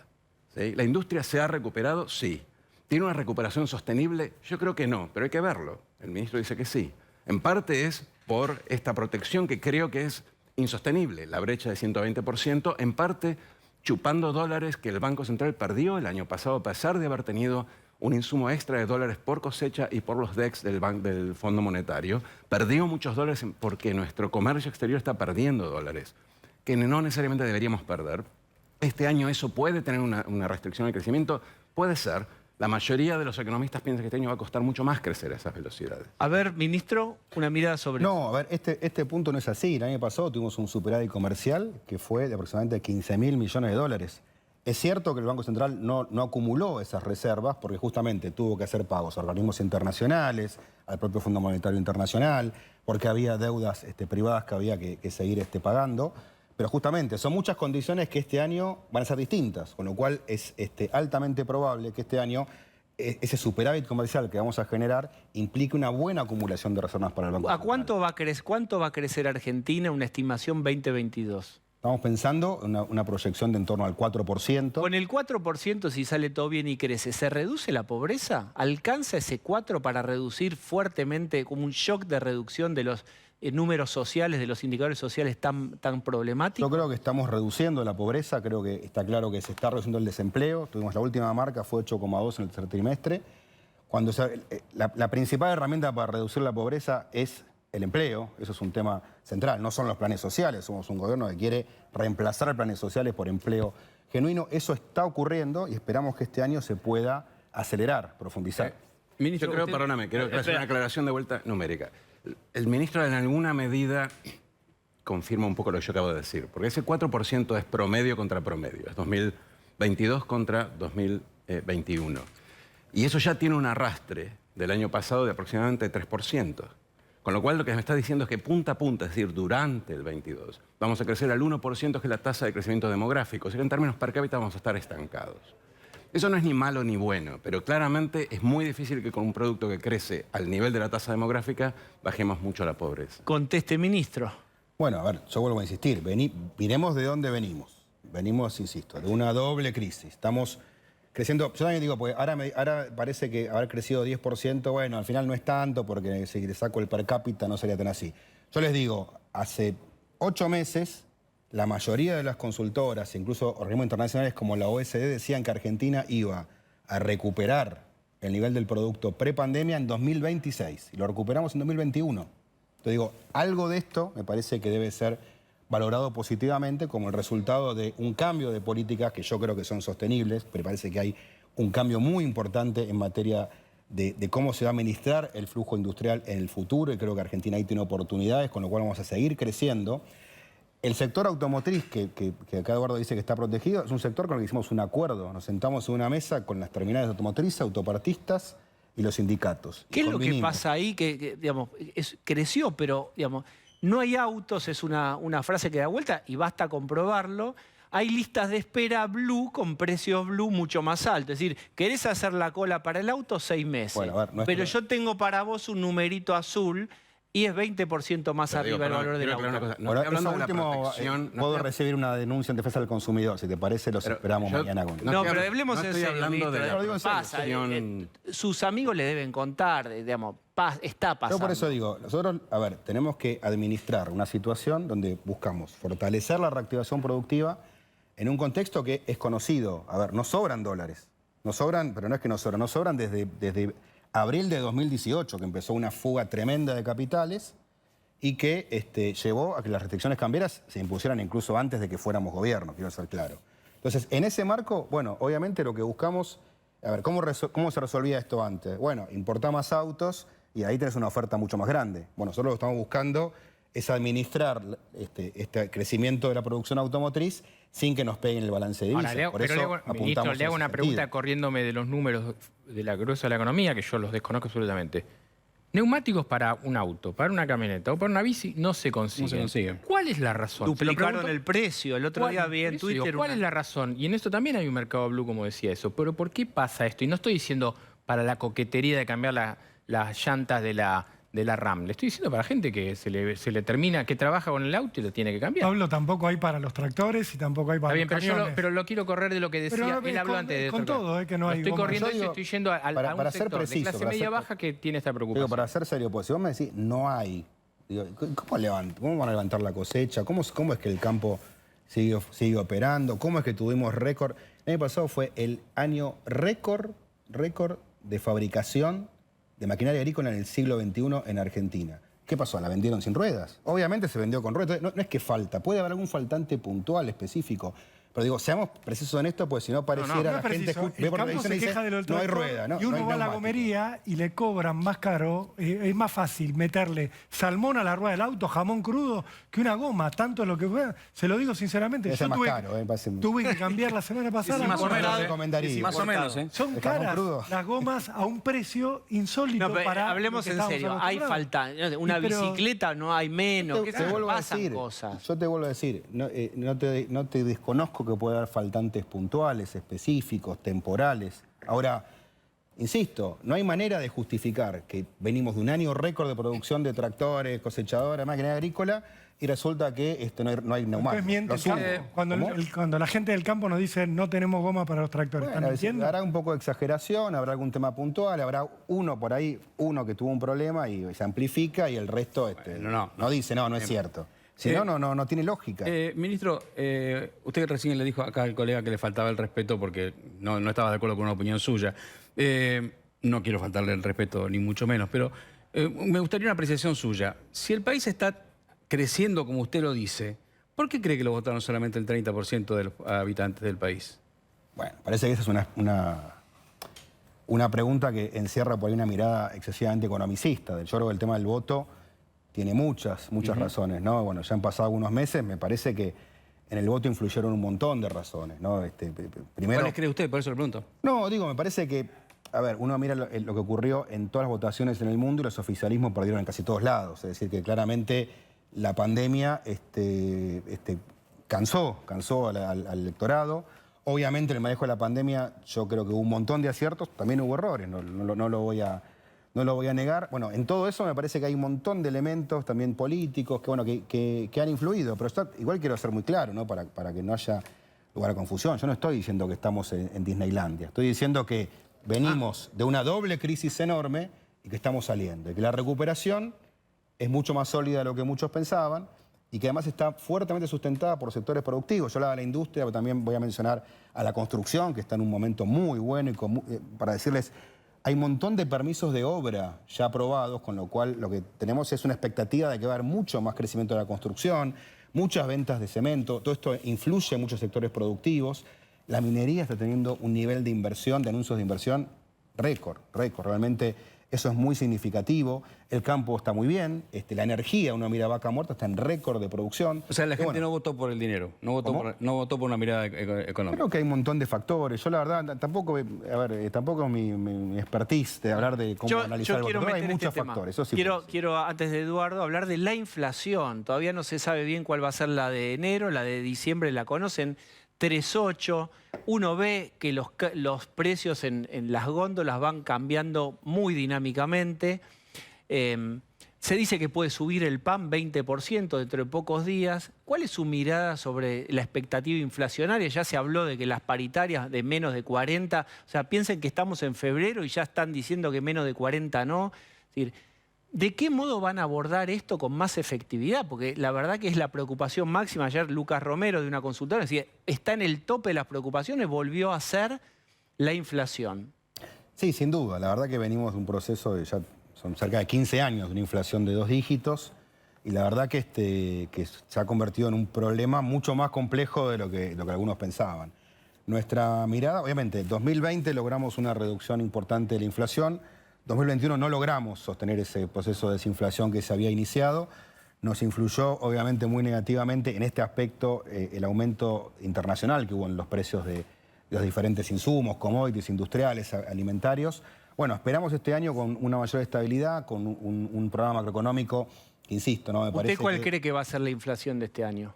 ¿Sí? ¿La industria se ha recuperado? Sí. ¿Tiene una recuperación sostenible? Yo creo que no, pero hay que verlo. El ministro dice que sí. En parte es por esta protección que creo que es insostenible, la brecha de 120%, en parte chupando dólares que el Banco Central perdió el año pasado a pesar de haber tenido un insumo extra de dólares por cosecha y por los DEX del Fondo Monetario. Perdió muchos dólares porque nuestro comercio exterior está perdiendo dólares, que no necesariamente deberíamos perder. Este año eso puede tener una restricción al crecimiento, puede ser. La mayoría de los economistas piensan que este año va a costar mucho más crecer a esas velocidades. A ver, ministro, una mirada sobre No, a ver, este punto no es así. El año pasado tuvimos un superávit comercial que fue de aproximadamente 15.000 millones de dólares. Es cierto que el Banco Central no acumuló esas reservas porque justamente tuvo que hacer pagos a organismos internacionales, al propio Fondo Monetario Internacional, porque había deudas privadas que había que seguir pagando. Pero justamente son muchas condiciones que este año van a ser distintas, con lo cual es altamente probable que este año ese superávit comercial que vamos a generar implique una buena acumulación de reservas para el Banco ¿A Central. cuánto va a crecer Argentina, una estimación 2022? Estamos pensando en una proyección de en torno al 4%. Con el 4%, si sale todo bien y crece, ¿se reduce la pobreza? ¿Alcanza ese 4 para reducir fuertemente, como un shock de reducción de los números sociales, de los indicadores sociales tan problemáticos? Yo creo que estamos reduciendo la pobreza, creo que está claro que se está reduciendo el desempleo. Tuvimos la última marca, fue 8,2 en el tercer trimestre. La principal herramienta para reducir la pobreza es el empleo, eso es un tema central, no son los planes sociales, somos un gobierno que quiere reemplazar planes sociales por empleo genuino. Eso está ocurriendo y esperamos que este año se pueda acelerar, profundizar. Ministro, Yo creo, usted- perdóname, quiero hacer una aclaración de vuelta numérica. El ministro en alguna medida confirma un poco lo que yo acabo de decir, porque ese 4% es promedio contra promedio, es 2022 contra 2021. Y eso ya tiene un arrastre del año pasado de aproximadamente 3%. Con lo cual lo que me está diciendo es que punta a punta, es decir, durante el 22, vamos a crecer al 1%, que es la tasa de crecimiento demográfico. O sea que en términos per cápita vamos a estar estancados. Eso no es ni malo ni bueno, pero claramente es muy difícil que con un producto que crece al nivel de la tasa demográfica bajemos mucho la pobreza. Conteste, ministro. Bueno, a ver, yo vuelvo a insistir, miremos de dónde venimos. Venimos, insisto, de una doble crisis. Estamos creciendo, yo también digo, porque ahora parece que haber crecido 10%, bueno, al final no es tanto, porque si le saco el per cápita no sería tan así. Yo les digo, hace 8 meses, la mayoría de las consultoras, incluso organismos internacionales como la OECD, decían que Argentina iba a recuperar el nivel del producto prepandemia en 2026, y lo recuperamos en 2021. Entonces digo, algo de esto me parece que debe ser valorado positivamente como el resultado de un cambio de políticas que yo creo que son sostenibles, pero parece que hay un cambio muy importante en materia de cómo se va a administrar el flujo industrial en el futuro, y creo que Argentina ahí tiene oportunidades, con lo cual vamos a seguir creciendo. El sector automotriz, que acá Eduardo dice que está protegido, es un sector con el que hicimos un acuerdo. Nos sentamos en una mesa con las terminales automotrices, autopartistas y los sindicatos. ¿Qué y es lo que convinimos. pasa ahí? Que, digamos, creció, pero digamos, no hay autos, es una frase que da vuelta y basta comprobarlo. Hay listas de espera blue con precios blue mucho más altos. Es decir, querés hacer la cola para el auto 6 meses. Bueno, a ver, pero yo tengo para vos un numerito azul y es 20% más Pero arriba el valor del quiero aclarar auto. una cosa. No Ahora, estoy hablando eso de la último, protección. no puedo estoy- recibir una denuncia en defensa del consumidor. Si te parece, los Pero esperamos yo- mañana con... No, estoy pero hab- hablemos no en estoy serio, hablando Víctor. de la Lo digo en serio. Pasa, protección. sus amigos le deben contar, digamos, está pasando. Yo por eso digo, nosotros, a ver, tenemos que administrar una situación donde buscamos fortalecer la reactivación productiva en un contexto que es conocido. A ver, nos sobran dólares. Nos sobran, pero no es que nos sobran desde abril de 2018, que empezó una fuga tremenda de capitales y que llevó a que las restricciones cambiarias se impusieran incluso antes de que fuéramos gobierno, quiero ser claro. Entonces, en ese marco, bueno, obviamente lo que buscamos, a ver, ¿cómo se resolvía esto antes? Bueno, importar más autos y ahí tenés una oferta mucho más grande. Bueno, nosotros lo que estamos buscando es administrar este crecimiento de la producción automotriz sin que nos peguen el balance de divisas. Ahora, Por pero eso ministro, apuntamos le hago en una ese pregunta sentido. corriéndome de los números de la gruesa de la economía, que yo los desconozco absolutamente. Neumáticos para un auto, para una camioneta o para una bici no se consiguen. No se consiguen. ¿Cuál es la razón? Se lo Duplicaron pregunto- el precio. El otro día vi en por eso Twitter digo, ¿cuál es la razón? Y en esto también hay un mercado blue, como decía eso. Pero ¿por qué pasa esto? Y no estoy diciendo para la coquetería de cambiar las llantas de la RAM. Le estoy diciendo para gente que se le termina, que trabaja con el auto y lo tiene que cambiar. Pablo, tampoco hay para los tractores y tampoco hay para Está bien, los pero, camiones. pero lo quiero correr de lo que decía. Pero, Él habló con- antes de con otra cosa. todo, que no Lo hay estoy goma. corriendo Yo eso y digo, estoy yendo a para un ser sector preciso, de clase para media ser- baja que tiene esta Digo, preocupación. para ser serio, pues si vos me decís, no hay, digo, ¿cómo van a levantar la cosecha? ¿Cómo es que el campo sigue operando? ¿Cómo es que tuvimos récord? El año pasado fue el año récord de fabricación de maquinaria agrícola en el siglo XXI en Argentina. ¿Qué pasó? ¿La vendieron sin ruedas? Obviamente se vendió con ruedas. No es que falta, puede haber algún faltante puntual, específico. Pero digo, seamos precisos en esto, porque si no pareciera No la es gente preciso. ve El por campo televisión se y dice, queja del no hay tractor rueda, ¿no? y uno no hay va a la neumático. gomería y le cobran más caro. Es más fácil meterle salmón a la rueda del auto, jamón crudo, que una goma. Tanto es lo que fue. Se lo digo sinceramente. Debe ser más caro, parece- tuve que cambiar la semana pasada. más o goma. menos, recomendaría. Más o menos, ¿eh? Son ¿El jamón caras crudo? las gomas a un precio insólito No, pero para hablemos lo que en estábamos serio. Hay acostumbrados. falta. Una Y pero- bicicleta no hay menos. Te vuelvo a Pasan decir, cosas. yo te vuelvo a decir, no te desconozco que puede haber faltantes puntuales, específicos, temporales. Ahora, insisto, no hay manera de justificar que venimos de un año récord de producción de tractores, cosechadoras, máquina agrícola, y resulta que no hay neumáticos. Después miente Lo el campo. asumo. Cuando, ¿Cómo? cuando la gente del campo nos dice no tenemos goma para los tractores, Bueno, ¿están mintiendo? habrá un poco de exageración, habrá algún tema puntual, habrá uno por ahí, uno que tuvo un problema y se amplifica y el resto no dice, no es cierto. Si no tiene lógica. Ministro, usted recién le dijo acá al colega que le faltaba el respeto porque no estaba de acuerdo con una opinión suya. No quiero faltarle el respeto, ni mucho menos, pero me gustaría una apreciación suya. Si el país está creciendo como usted lo dice, ¿por qué cree que lo votaron solamente el 30% de los habitantes del país? Bueno, parece que esa es una pregunta que encierra por ahí una mirada excesivamente economicista. Yo creo que el tema del voto tiene muchas razones, ¿no? Bueno, ya han pasado algunos meses, me parece que en el voto influyeron un montón de razones, ¿no? Primero, ¿Cuáles cree usted? Por eso le pregunto. no, digo, me parece que, a ver, uno mira lo que ocurrió en todas las votaciones en el mundo y los oficialismos perdieron en casi todos lados. Es decir, que claramente la pandemia cansó al electorado. Obviamente en el manejo de la pandemia yo creo que hubo un montón de aciertos, también hubo errores, no lo voy a negar. Bueno, en todo eso me parece que hay un montón de elementos también políticos que han influido, pero igual quiero ser muy claro, ¿no? Para que no haya lugar a confusión. Yo no estoy diciendo que estamos en Disneylandia, estoy diciendo que venimos de una doble crisis enorme y que estamos saliendo, y que la recuperación es mucho más sólida de lo que muchos pensaban y que además está fuertemente sustentada por sectores productivos. Yo hablaba de la industria, pero también voy a mencionar a la construcción, que está en un momento muy bueno, y para decirles, hay un montón de permisos de obra ya aprobados, con lo cual lo que tenemos es una expectativa de que va a haber mucho más crecimiento de la construcción, muchas ventas de cemento, todo esto influye en muchos sectores productivos. La minería está teniendo un nivel de inversión, de anuncios de inversión, récord. Realmente eso es muy significativo. El campo está muy bien. La energía, uno mira Vaca Muerta, está en récord de producción. O sea, la Y gente bueno, no votó por el dinero, no ¿Cómo? votó por una mirada económica. Creo que hay un montón de factores. Yo la verdad tampoco es mi expertise de hablar de cómo analizar el voto. Quiero Pero hay meter muchos este tema. factores. Eso sí Quiero, antes de Eduardo, hablar de la inflación. Todavía no se sabe bien cuál va a ser la de enero, la de diciembre la conocen. 3,8. Uno ve que los precios en las góndolas van cambiando muy dinámicamente. Se dice que puede subir el pan 20% dentro de pocos días. ¿Cuál es su mirada sobre la expectativa inflacionaria? Ya se habló de que las paritarias de menos de 40, o sea, piensen que estamos en febrero y ya están diciendo que menos de 40 no. Es decir, ¿de qué modo van a abordar esto con más efectividad? Porque la verdad que es la preocupación máxima. Ayer Lucas Romero, de una consultora, decía, está en el tope de las preocupaciones, volvió a ser la inflación. Sí, sin duda. La verdad que venimos de un proceso de ya son cerca de 15 años de una inflación de 2 dígitos y la verdad que se ha convertido en un problema mucho más complejo de lo que algunos pensaban. Nuestra mirada, obviamente, en 2020 logramos una reducción importante de la inflación. 2021 no logramos sostener ese proceso de desinflación que se había iniciado. Nos influyó, obviamente, muy negativamente en este aspecto el aumento internacional que hubo en los precios de los diferentes insumos, commodities, industriales, alimentarios. Bueno, esperamos este año con una mayor estabilidad, con un programa macroeconómico, insisto, ¿no? Me parece ¿Usted cuál cree que va a ser la inflación de este año?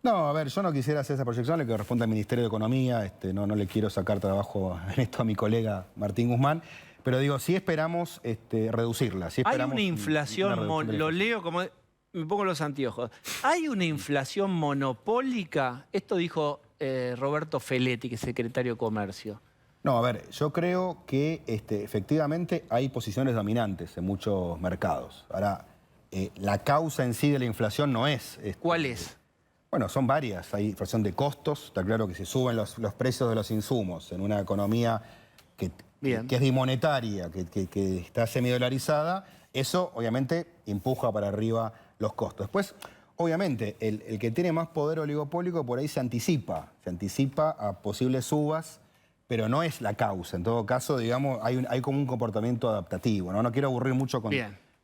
No, a ver, yo no quisiera hacer esa proyección, le corresponde al Ministerio de Economía, no le quiero sacar trabajo en esto a mi colega Martín Guzmán, pero digo, sí esperamos reducirla. Sí Hay esperamos una inflación, lo leo como... Me pongo los anteojos. ¿Hay una inflación monopólica? Esto dijo Roberto Feletti, que es secretario de Comercio. No, a ver, yo creo que efectivamente hay posiciones dominantes en muchos mercados. Ahora, la causa en sí de la inflación no es... ¿Cuál es? Bueno, son varias. Hay inflación de costos. Está claro que si suben los precios de los insumos en una economía que es bimonetaria, que está semidolarizada, eso obviamente empuja para arriba los costos. Después, obviamente, el que tiene más poder oligopólico por ahí se anticipa a posibles subas, pero no es la causa. En todo caso, digamos, hay como un comportamiento adaptativo, ¿no? No quiero aburrir mucho con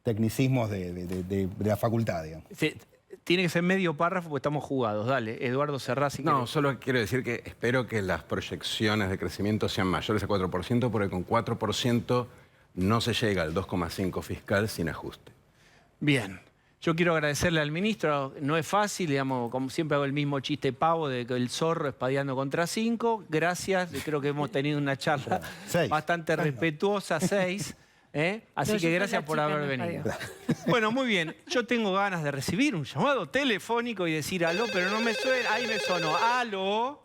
tecnicismos de la facultad, digamos. Tiene que ser medio párrafo porque estamos jugados. Dale, Eduardo Serrás. No, solo quiero decir que espero que las proyecciones de crecimiento sean mayores a 4%, porque con 4% no se llega al 2,5 fiscal sin ajuste. Bien. Yo quiero agradecerle al ministro, no es fácil, digamos, como siempre hago el mismo chiste pavo de que el zorro espadeando contra 5. Gracias, creo que hemos tenido una charla bastante respetuosa, 6. Así que gracias por haber venido. Bueno, muy bien, yo tengo ganas de recibir un llamado telefónico y decir aló, pero no me suena, ahí me sonó, aló.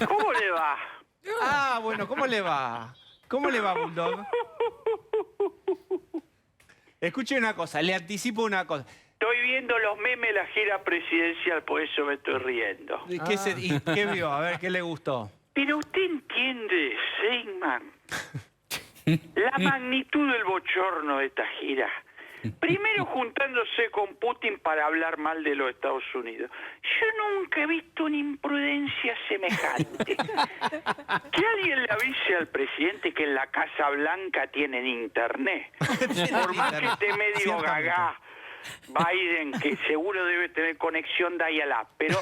¿Cómo le va? Ah, bueno, ¿cómo le va? ¿Cómo le va, Bulldog? Escuche una cosa, le anticipo una cosa. Estoy viendo los memes de la gira presidencial, por eso me estoy riendo. ¿Qué vio? A ver, ¿qué le gustó? Pero usted entiende, Seyman, la magnitud del bochorno de esta gira. Primero juntándose con Putin para hablar mal de los Estados Unidos. Yo nunca he visto una imprudencia semejante. Que alguien le avise al presidente que en la Casa Blanca tienen internet. Por más que esté medio gagá Biden, que seguro debe tener conexión dial-up, pero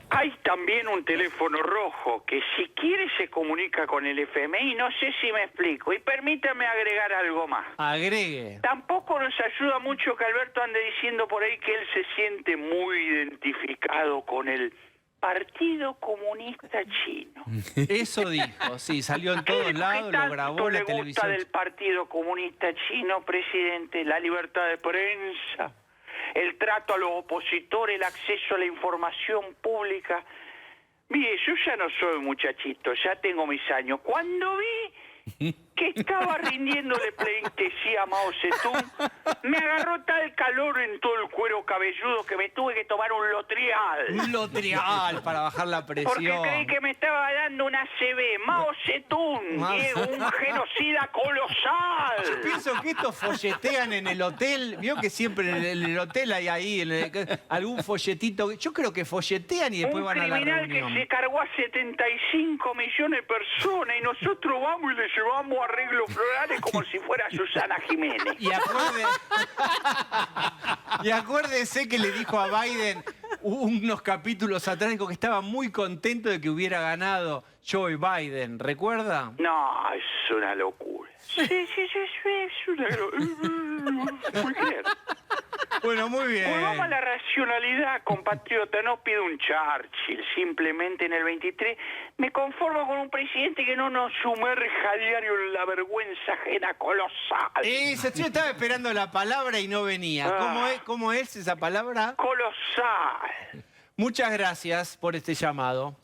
hay también un teléfono rojo que si quiere se comunica con el FMI, no sé si me explico, y permítame agregar algo más. Agregue. Tampoco nos ayuda mucho que Alberto ande diciendo por ahí que él se siente muy identificado con el Partido Comunista Chino. Eso dijo, sí, salió en todos lados, lo grabó en la televisión. ¿Qué tanto le gusta del Partido Comunista Chino, presidente? La libertad de prensa, el trato a los opositores, el acceso a la información pública. Mire, yo ya no soy muchachito, ya tengo mis años. Cuando vi que estaba rindiéndole pleitesía a Mao Zedong, me agarró tal calor en todo el cuero cabelludo que me tuve que tomar un Lotrial. Un Lotrial para bajar la presión. Porque creí que me estaba dando una CB. Mao Zedong, Diego, un genocida colosal. Yo pienso que estos folletean en el hotel. Vio que siempre en el hotel hay ahí algún folletito. Yo creo que folletean y después van a la criminal reunión. que se cargó a 75 millones de personas y nosotros vamos y le llevamos arreglos florales como si fuera Susana Jiménez. Y acuérdese que le dijo a Biden unos capítulos atrás, dijo que estaba muy contento de que hubiera ganado Joe Biden. ¿Recuerda? No, es una locura. Sí, es una locura. Bueno, muy bien. Volvamos a la racionalidad, compatriota. No pido un Churchill. Simplemente en el 23 me conformo con un presidente que no nos sumerja a diario en la vergüenza ajena colosal. Yo estaba esperando la palabra y no venía. ¿Cómo es esa palabra? Colosal. Muchas gracias por este llamado.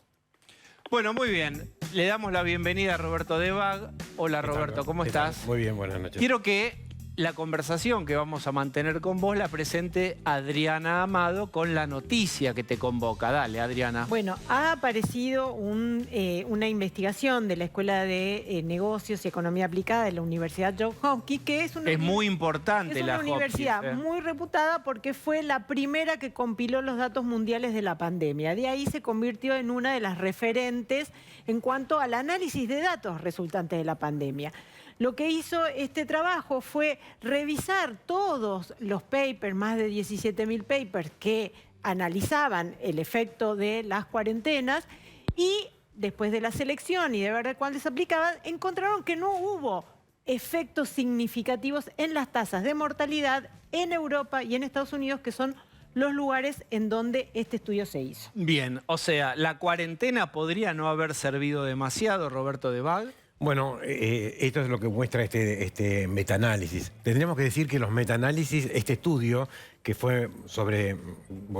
Bueno, muy bien. Le damos la bienvenida a Roberto Debag. Hola, Roberto, ¿cómo estás? Muy bien, buenas noches. Quiero que la conversación que vamos a mantener con vos la presente Adriana Amado con la noticia que te convoca. Dale, Adriana. Bueno, ha aparecido una investigación de la Escuela de Negocios y Economía Aplicada de la Universidad Johns Hopkins, que es una, muy importante es la una universidad Hopkins, muy reputada porque fue la primera que compiló los datos mundiales de la pandemia. De ahí se convirtió en una de las referentes en cuanto al análisis de datos resultantes de la pandemia. Lo que hizo este trabajo fue revisar todos los papers, más de 17.000 papers que analizaban el efecto de las cuarentenas y después de la selección y de ver cuáles se aplicaban, encontraron que no hubo efectos significativos en las tasas de mortalidad en Europa y en Estados Unidos, que son los lugares en donde este estudio se hizo. Bien, o sea, la cuarentena podría no haber servido demasiado, Roberto Debag. Bueno, esto es lo que muestra este metaanálisis. Tendríamos que decir que los metaanálisis, este estudio, que fue sobre,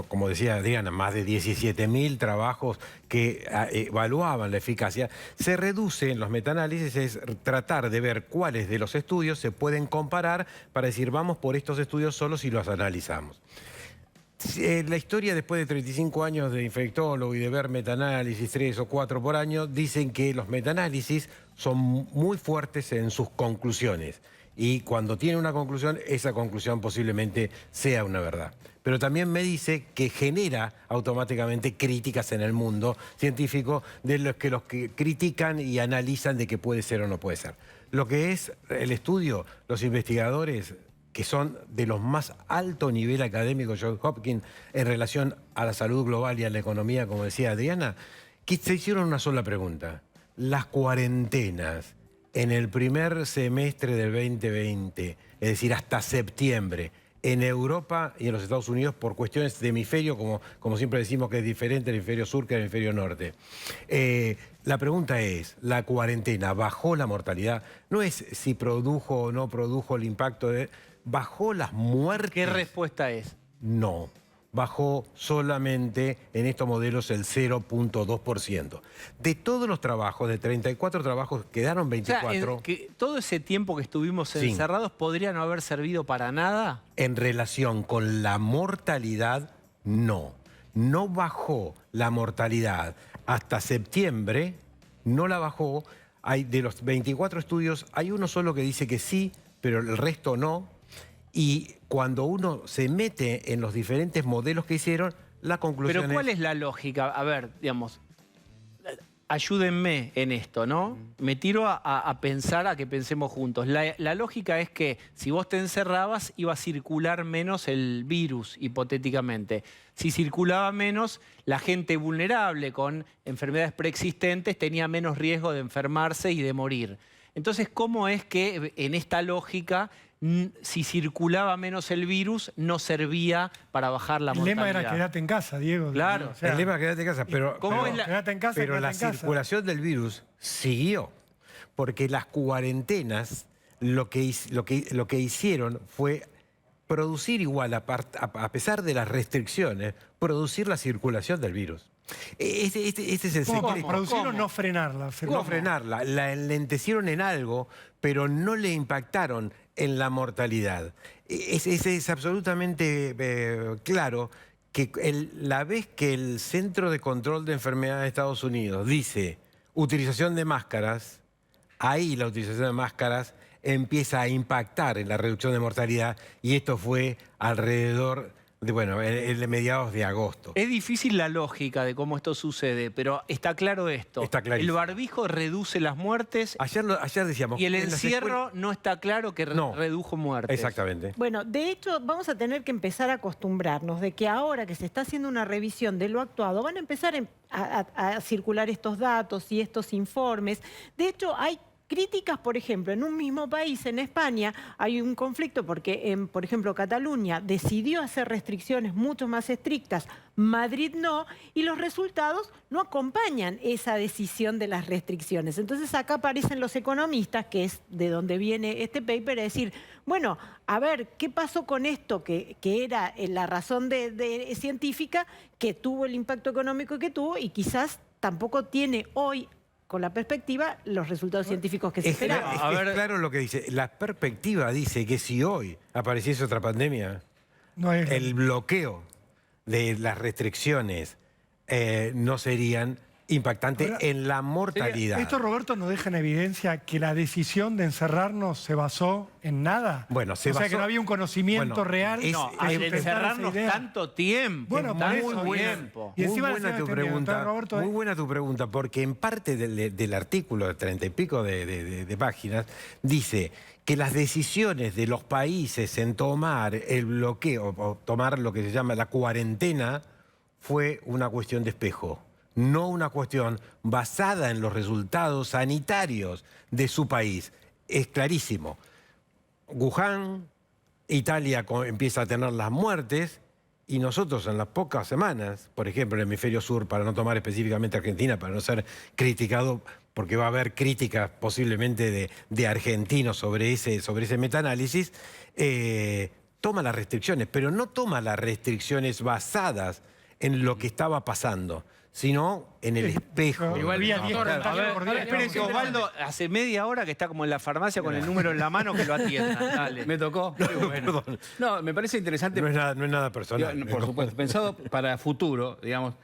como decía Adriana, más de 17.000 trabajos que evaluaban la eficacia, se reduce en los metaanálisis, es tratar de ver cuáles de los estudios se pueden comparar para decir, vamos por estos estudios solo si los analizamos. La historia, después de 35 años de infectólogo y de ver metaanálisis 3 o 4 por año, dicen que los metaanálisis son muy fuertes en sus conclusiones. Y cuando tiene una conclusión, esa conclusión posiblemente sea una verdad. Pero también me dice que genera automáticamente críticas en el mundo científico de los que critican y analizan de que puede ser o no puede ser. Lo que es el estudio, los investigadores que son de los más alto nivel académico, Johns Hopkins, en relación a la salud global y a la economía, como decía Adriana, que se hicieron una sola pregunta. Las cuarentenas en el primer semestre del 2020, es decir, hasta septiembre, en Europa y en los Estados Unidos, por cuestiones de hemisferio, como siempre decimos que es diferente el hemisferio sur que el hemisferio norte. La pregunta es, ¿la cuarentena bajó la mortalidad? No es si produjo o no produjo el impacto de... ¿Bajó las muertes? ¿Qué respuesta es? No, bajó solamente en estos modelos el 0.2%. De todos los trabajos, de 34 trabajos, quedaron 24. O sea, que todo ese tiempo que estuvimos encerrados podría no haber servido para nada. En relación con la mortalidad, no. No bajó la mortalidad hasta septiembre, no la bajó. De los 24 estudios, hay uno solo que dice que sí, pero el resto no. Y cuando uno se mete en los diferentes modelos que hicieron, la conclusión Pero ¿cuál es la lógica? A ver, digamos, ayúdenme en esto, ¿no? Me tiro a pensar, a que pensemos juntos. La lógica es que si vos te encerrabas, iba a circular menos el virus, hipotéticamente. Si circulaba menos, la gente vulnerable con enfermedades preexistentes tenía menos riesgo de enfermarse y de morir. Entonces, ¿cómo es que en esta lógica, si circulaba menos el virus, no servía para bajar la mortalidad? El lema era quédate en casa, Diego. Claro. O sea, el lema era quédate en casa, pero quédate en casa, pero la quédate en casa. circulación del virus siguió. Porque las cuarentenas lo que hicieron fue producir igual, a pesar de las restricciones, producir la circulación del virus. Este es el ¿Cómo? secreto. Producieron no frenarla. No frenarla, la enlentecieron en algo, pero no le impactaron en la mortalidad. Es absolutamente claro que la vez que el Centro de Control de Enfermedades de Estados Unidos dice utilización de máscaras, ahí la utilización de máscaras empieza a impactar en la reducción de mortalidad, y esto fue alrededor de mediados de agosto. Es difícil la lógica de cómo esto sucede, pero está claro esto. Está clarísimo. El barbijo reduce las muertes Ayer decíamos... y el en las encierro no está claro que No. redujo muertes. Exactamente. Bueno, de hecho, vamos a tener que empezar a acostumbrarnos de que ahora que se está haciendo una revisión de lo actuado, van a empezar a circular estos datos y estos informes. De hecho, hay críticas, por ejemplo, en un mismo país, en España, hay un conflicto porque, por ejemplo, Cataluña decidió hacer restricciones mucho más estrictas, Madrid no, y los resultados no acompañan esa decisión de las restricciones. Entonces acá aparecen los economistas, que es de donde viene este paper, a decir, bueno, a ver, ¿qué pasó con esto que era la razón científica que tuvo el impacto económico que tuvo y quizás tampoco tiene hoy, con la perspectiva, los resultados científicos que se esperaban? Es claro lo que dice. La perspectiva dice que si hoy apareciese otra pandemia, el bloqueo de las restricciones no serían impactantes en la mortalidad. ¿Esto, Roberto, nos deja en evidencia que la decisión de encerrarnos se basó en nada? Bueno, o sea, que no había un conocimiento real. No, que al sustentara esa encerrarnos idea. tanto tiempo. Bueno, por tanto eso, tiempo. Y encima muy buena la tu señora pregunta, Entonces, Roberto, muy buena tu pregunta, porque en parte del artículo de 30 y pico de páginas dice que las decisiones de los países en tomar el bloqueo o tomar lo que se llama la cuarentena fue una cuestión de espejo, no una cuestión basada en los resultados sanitarios de su país. Es clarísimo. Wuhan, Italia empieza a tener las muertes, y nosotros en las pocas semanas, por ejemplo, en el hemisferio sur, para no tomar específicamente Argentina, para no ser criticado, porque va a haber críticas posiblemente de argentinos sobre ese metaanálisis, toma las restricciones, pero no toma las restricciones basadas en lo que estaba pasando, sino en el espejo. Igual había 10 contagios por día. Esperen que Osvaldo hace media hora que está como en la farmacia con el número en la mano que lo atiendan. Dale. Me tocó. Perdón. No, me parece interesante. No es nada personal. Por supuesto, pensado para futuro, digamos,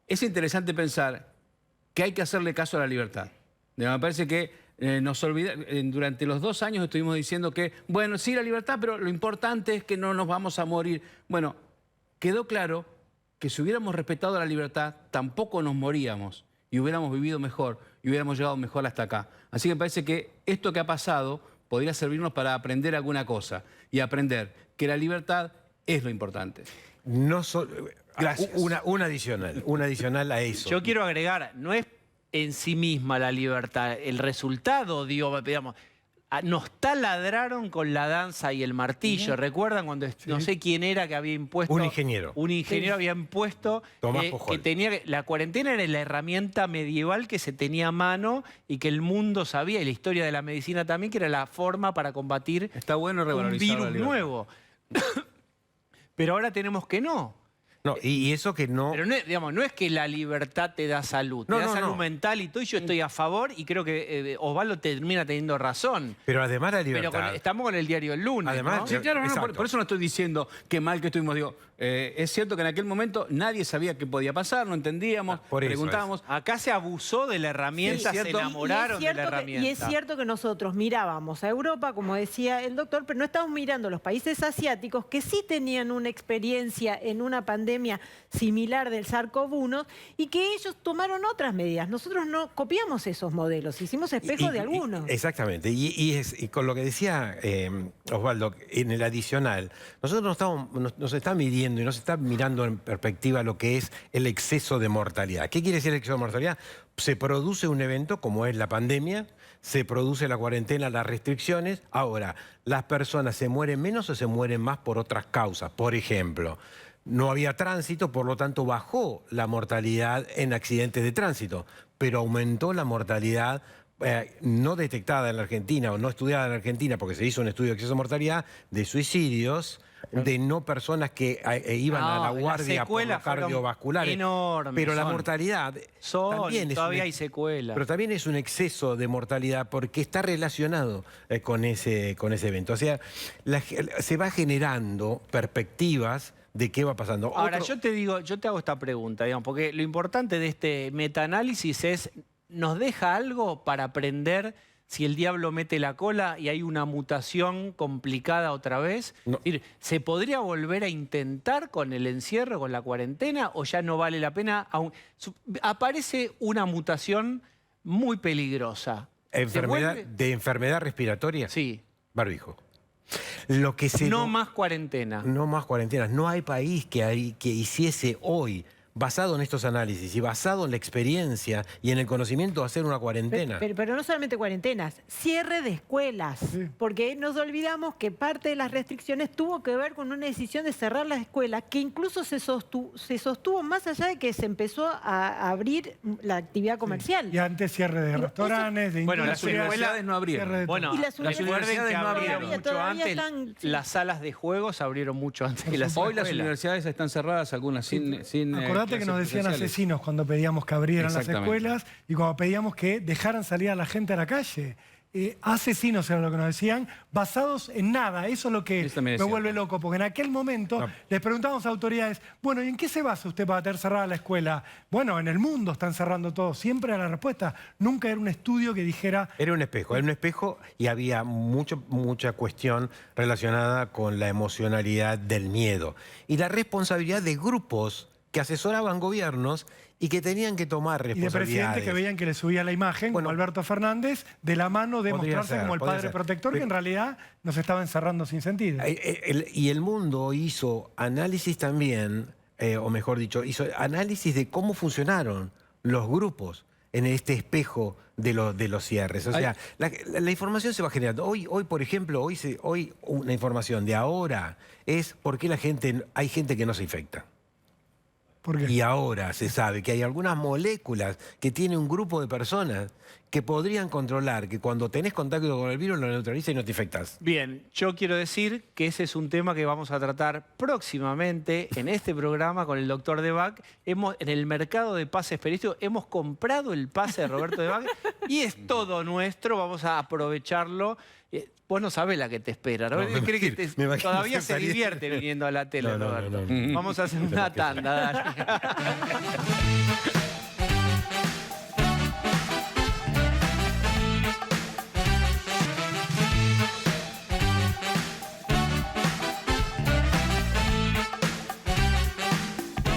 es interesante pensar que hay que hacerle caso a la libertad. Me parece que durante los 2 años estuvimos diciendo que, bueno, sí, la libertad, pero lo importante es que no nos vamos a morir. Bueno, quedó claro que si hubiéramos respetado la libertad, tampoco nos moríamos y hubiéramos vivido mejor y hubiéramos llegado mejor hasta acá. Así que me parece que esto que ha pasado podría servirnos para aprender alguna cosa y aprender que la libertad es lo importante. Gracias. Una adicional a eso. Yo quiero agregar, no es en sí misma la libertad, el resultado, digamos, nos taladraron con la danza y el martillo. ¿Recuerdan cuando no sé quién era que había impuesto? Un ingeniero. Un ingeniero había impuesto que tenía la cuarentena era la herramienta medieval que se tenía a mano y que el mundo sabía, y la historia de la medicina también, que era la forma para combatir Está bueno un revalorizar la virus libertad. nuevo. Pero ahora tenemos que no. No, y eso que no... Pero no es que la libertad te da salud, te da salud mental y todo, y yo estoy a favor, y creo que Osvaldo termina teniendo razón. Pero además la libertad... Pero estamos con el diario El Lunes, Además, ¿no? Sí, claro, Exacto. por eso no estoy diciendo que mal que estuvimos. Digo, es cierto que en aquel momento nadie sabía qué podía pasar, no entendíamos, por eso preguntábamos. Acá se abusó de la herramienta, Sí, se cierto. enamoraron de la Y herramienta. es cierto que nosotros mirábamos a Europa, como decía el doctor, pero no estábamos mirando a los países asiáticos que sí tenían una experiencia en una pandemia similar del SARS-CoV-1 y que ellos tomaron otras medidas. Nosotros no copiamos esos modelos, hicimos espejo de algunos. Exactamente. Y con lo que decía Osvaldo, en el adicional, nosotros nos está midiendo y nos está mirando en perspectiva lo que es el exceso de mortalidad. ¿Qué quiere decir el exceso de mortalidad? Se produce un evento como es la pandemia, se produce la cuarentena, las restricciones. Ahora, ¿las personas se mueren menos o se mueren más por otras causas? Por ejemplo, no había tránsito, por lo tanto bajó la mortalidad en accidentes de tránsito, pero aumentó la mortalidad no detectada en la Argentina o no estudiada en la Argentina, porque se hizo un estudio de exceso de mortalidad, de suicidios, de no personas que iban a la guardia por los cardiovasculares. Enormes. Pero la mortalidad también todavía hay secuelas. Pero también es un exceso de mortalidad porque está relacionado con ese evento. O sea, se va generando perspectivas de qué va pasando. Ahora, yo te hago esta pregunta, digamos, porque lo importante de este metaanálisis es, ¿nos deja algo para aprender si el diablo mete la cola y hay una mutación complicada otra vez? No. Es decir, ¿se podría volver a intentar con el encierro, con la cuarentena, o ya no vale la pena? Aparece una mutación muy peligrosa. ¿De enfermedad respiratoria? Sí. Barbijo. No más cuarentena. No más cuarentenas. No hay país que hiciese hoy, basado en estos análisis y basado en la experiencia y en el conocimiento, hacer una cuarentena. Pero no solamente cuarentenas, cierre de escuelas. Sí. Porque nos olvidamos que parte de las restricciones tuvo que ver con una decisión de cerrar las escuelas, que incluso se sostuvo más allá de que se empezó a abrir la actividad comercial. Sí. Y antes cierre de restaurantes, de bueno, las universidades no abrieron. Bueno, y las universidades no abrieron mucho antes. Las salas de juegos se abrieron mucho antes que las Hoy escuelas. las universidades están cerradas, algunas sin Acordate que nos decían asesinos cuando pedíamos que abrieran las escuelas y cuando pedíamos que dejaran salir a la gente a la calle. Asesinos era lo que nos decían, basados en nada. Eso es lo que me vuelve loco, porque en aquel momento les preguntamos a autoridades, bueno, ¿y en qué se basa usted para tener cerrada la escuela? Bueno, en el mundo están cerrando todo. Siempre era la respuesta. Nunca era un estudio que dijera... Era un espejo y había mucha cuestión relacionada con la emocionalidad del miedo y la responsabilidad de grupos que asesoraban gobiernos y que tenían que tomar responsabilidades. Y de presidente que veían que le subía la imagen, como Alberto Fernández, de la mano de mostrarse como el padre protector, que en realidad nos estaba encerrando sin sentido. Y el mundo hizo análisis también, o mejor dicho, hizo análisis de cómo funcionaron los grupos en este espejo de los cierres. O sea, la información se va generando. Hoy por ejemplo, hoy una información de ahora es por qué hay gente que no se infecta. ¿Por qué? Y ahora se sabe que hay algunas moléculas que tiene un grupo de personas que podrían controlar que cuando tenés contacto con el virus lo neutraliza y no te infectas. Bien, yo quiero decir que ese es un tema que vamos a tratar próximamente en este programa con el doctor Debac. En el mercado de pases periodísticos hemos comprado el pase de Roberto Debac y es todo nuestro, vamos a aprovecharlo. Vos no sabés la que te espera, ¿no? Todavía se divierte viniendo a la tele, Roberto. Vamos a hacer una tanda, dale.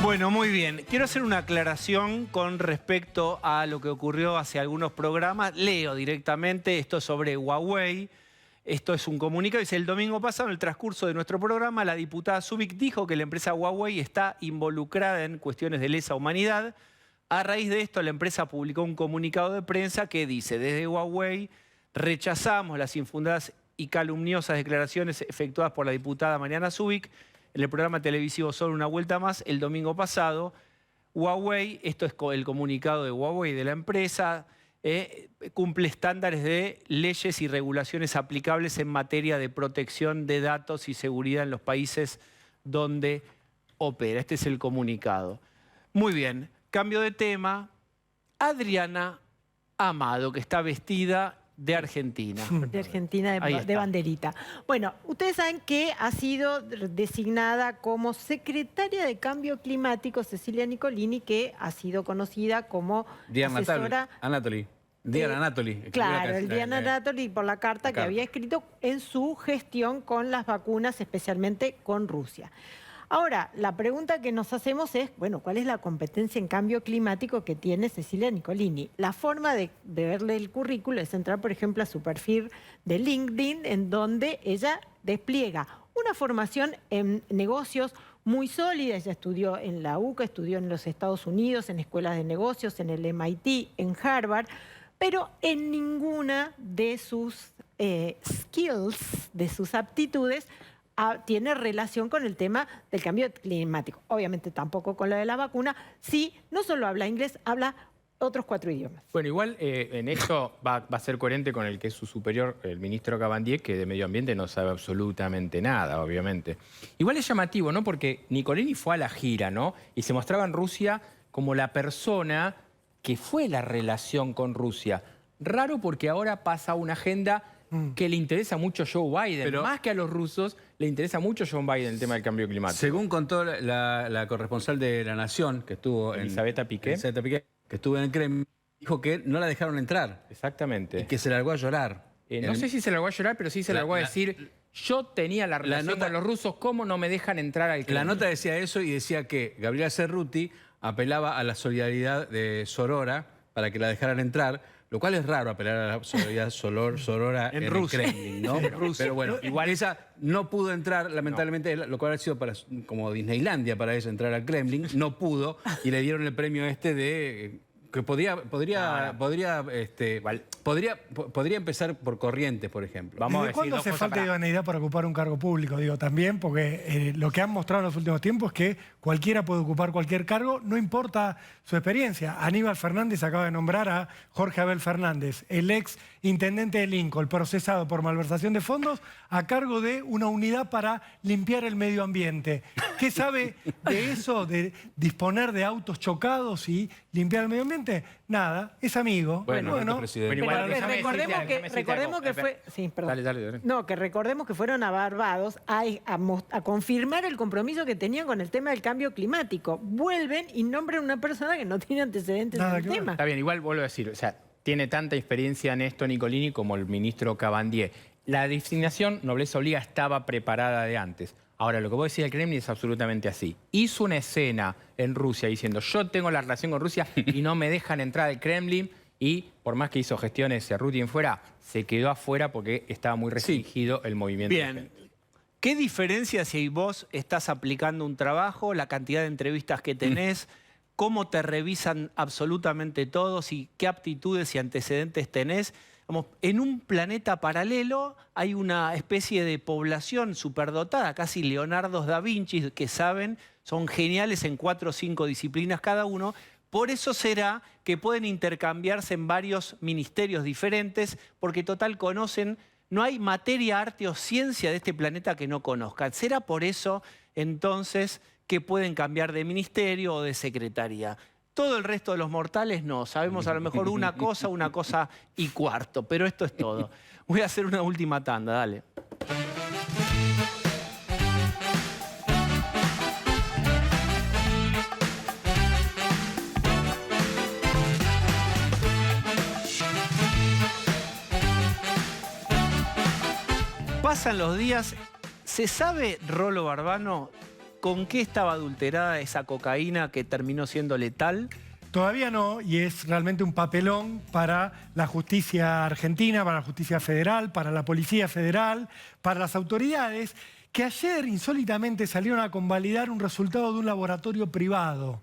Bueno, muy bien. Quiero hacer una aclaración con respecto a lo que ocurrió hace algunos programas. Leo directamente esto sobre Huawei. Esto es un comunicado. Dice, el domingo pasado, en el transcurso de nuestro programa, la diputada Zubik dijo que la empresa Huawei está involucrada en cuestiones de lesa humanidad. A raíz de esto, la empresa publicó un comunicado de prensa que dice, desde Huawei rechazamos las infundadas y calumniosas declaraciones efectuadas por la diputada Mariana Zubik en el programa televisivo Solo una vuelta más el domingo pasado. Huawei, esto es el comunicado de Huawei de la empresa, cumple estándares de leyes y regulaciones aplicables en materia de protección de datos y seguridad en los países donde opera. Este es el comunicado. Muy bien, cambio de tema. Adriana Amado, que está vestida de Argentina. De Argentina, de banderita. Bueno, ustedes saben que ha sido designada como secretaria de Cambio Climático Cecilia Nicolini, que ha sido conocida como asesora... Diana Anatoli. Claro, el Diana Anatoli por la carta que había escrito en su gestión con las vacunas, especialmente con Rusia. Ahora, la pregunta que nos hacemos es, bueno, ¿cuál es la competencia en cambio climático que tiene Cecilia Nicolini? La forma de verle el currículo es entrar, por ejemplo, a su perfil de LinkedIn, en donde ella despliega una formación en negocios muy sólida. Ella estudió en la UCA, estudió en los Estados Unidos, en escuelas de negocios, en el MIT, en Harvard, pero en ninguna de sus skills, de sus aptitudes, tiene relación con el tema del cambio climático. Obviamente tampoco con lo de la vacuna. Sí, no solo habla inglés, habla otros 4 idiomas. Bueno, igual en esto va a ser coherente con el que es su superior, el ministro Cabandier, que de medio ambiente no sabe absolutamente nada, obviamente. Igual es llamativo, ¿no? Porque Nicolini fue a la gira, ¿no? Y se mostraba en Rusia como la persona que fue la relación con Rusia. Raro porque ahora pasa una agenda que le interesa mucho a Joe Biden. Pero, más que a los rusos, le interesa mucho a Joe Biden el tema del cambio climático. Según contó la corresponsal de La Nación, que estuvo Elisabetta Piqué, que estuvo en el Kremlin, dijo que no la dejaron entrar. Exactamente. Y que se largó a llorar. No sé si se largó a llorar, pero sí se largó a decir, yo tenía la relación con los rusos, ¿cómo no me dejan entrar al Kremlin? La nota decía eso y decía que Gabriela Cerruti apelaba a la solidaridad de Sorora para que la dejaran entrar, lo cual es raro apelar a la solidaridad Sorora en el Kremlin, ¿no? Pero bueno, igual esa no pudo entrar, lamentablemente, lo cual ha sido como Disneylandia para ella entrar al Kremlin, no pudo y le dieron el premio de... que podría empezar por Corrientes, por ejemplo. Vamos a decir ¿cuándo hace falta de idoneidad para ocupar un cargo público? Digo, también, porque lo que han mostrado en los últimos tiempos es que cualquiera puede ocupar cualquier cargo, no importa su experiencia. Aníbal Fernández acaba de nombrar a Jorge Abel Fernández, el ex intendente de Lincoln, procesado por malversación de fondos, a cargo de una unidad para limpiar el medio ambiente. ¿Qué sabe de eso, de disponer de autos chocados y limpiar el medio ambiente? Nada, es amigo. Bueno, presidente. Recordemos que fue... Sí, perdón. Dale. No, que recordemos que fueron a Barbados a confirmar el compromiso que tenían con el tema del cambio climático. Vuelven y nombran una persona que no tiene antecedentes en el tema. Está bien, igual vuelvo a decir, o sea, tiene tanta experiencia en esto Nicolini como el ministro Cabandier. La designación, nobleza obliga, estaba preparada de antes. Ahora, lo que vos decís del Kremlin es absolutamente así. Hizo una escena en Rusia diciendo, yo tengo la relación con Rusia y no me dejan entrar al Kremlin, y por más que hizo gestiones Cerruti en fuera, se quedó afuera porque estaba muy restringido el movimiento. Bien. ¿Qué diferencia si vos estás aplicando un trabajo, la cantidad de entrevistas que tenés, cómo te revisan absolutamente todos y qué aptitudes y antecedentes tenés? Vamos, en un planeta paralelo hay una especie de población superdotada, casi Leonardo da Vinci, que saben, son geniales en 4 o 5 disciplinas cada uno. Por eso será que pueden intercambiarse en varios ministerios diferentes, porque total conocen, no hay materia, arte o ciencia de este planeta que no conozcan. Será por eso, entonces, que pueden cambiar de ministerio o de secretaría. Todo el resto de los mortales no. Sabemos a lo mejor una cosa y cuarto, pero esto es todo. Voy a hacer una última tanda, dale. Pasan los días. ¿Se sabe, Rolo Barbano, con qué estaba adulterada esa cocaína que terminó siendo letal? Todavía no, y es realmente un papelón para la justicia argentina, para la justicia federal, para la policía federal, para las autoridades, que ayer insólitamente salieron a convalidar un resultado de un laboratorio privado.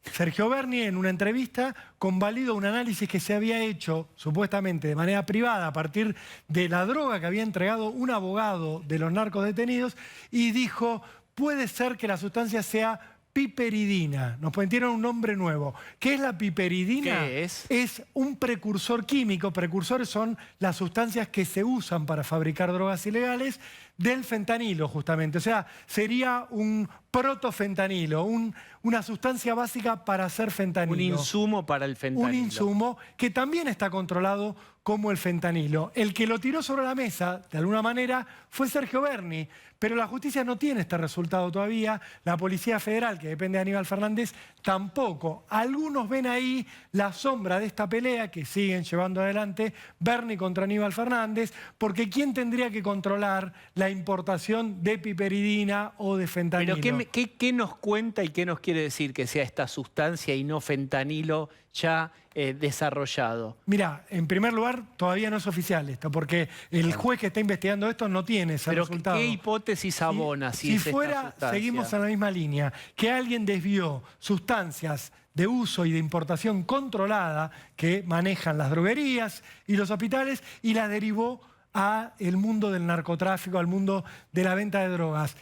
Sergio Berni, en una entrevista, convalidó un análisis que se había hecho supuestamente de manera privada a partir de la droga que había entregado un abogado de los narcos detenidos, y dijo, puede ser que la sustancia sea piperidina. Nos metieron un nombre nuevo. ¿Qué es la piperidina? ¿Qué es? Es un precursor químico. Precursores son las sustancias que se usan para fabricar drogas ilegales del fentanilo, justamente. O sea, sería un protofentanilo, una sustancia básica para hacer fentanilo. Un insumo para el fentanilo. Un insumo que también está controlado como el fentanilo. El que lo tiró sobre la mesa, de alguna manera, fue Sergio Berni. Pero la justicia no tiene este resultado todavía. La Policía Federal, que depende de Aníbal Fernández, tampoco. Algunos ven ahí la sombra de esta pelea que siguen llevando adelante Berni contra Aníbal Fernández, porque ¿quién tendría que controlar la importación de piperidina o de fentanilo? Pero ¿qué nos cuenta y qué nos quiere decir que sea esta sustancia y no fentanilo ya desarrollado? Mira, en primer lugar, todavía no es oficial esto, porque el juez que está investigando esto no tiene ese resultado. ¿Qué hipótesis abona si es fuera, esta sustancia? seguimos en la misma línea, que alguien desvió sustancias de uso y de importación controlada que manejan las droguerías y los hospitales y las derivó a el mundo del narcotráfico, al mundo de la venta de drogas.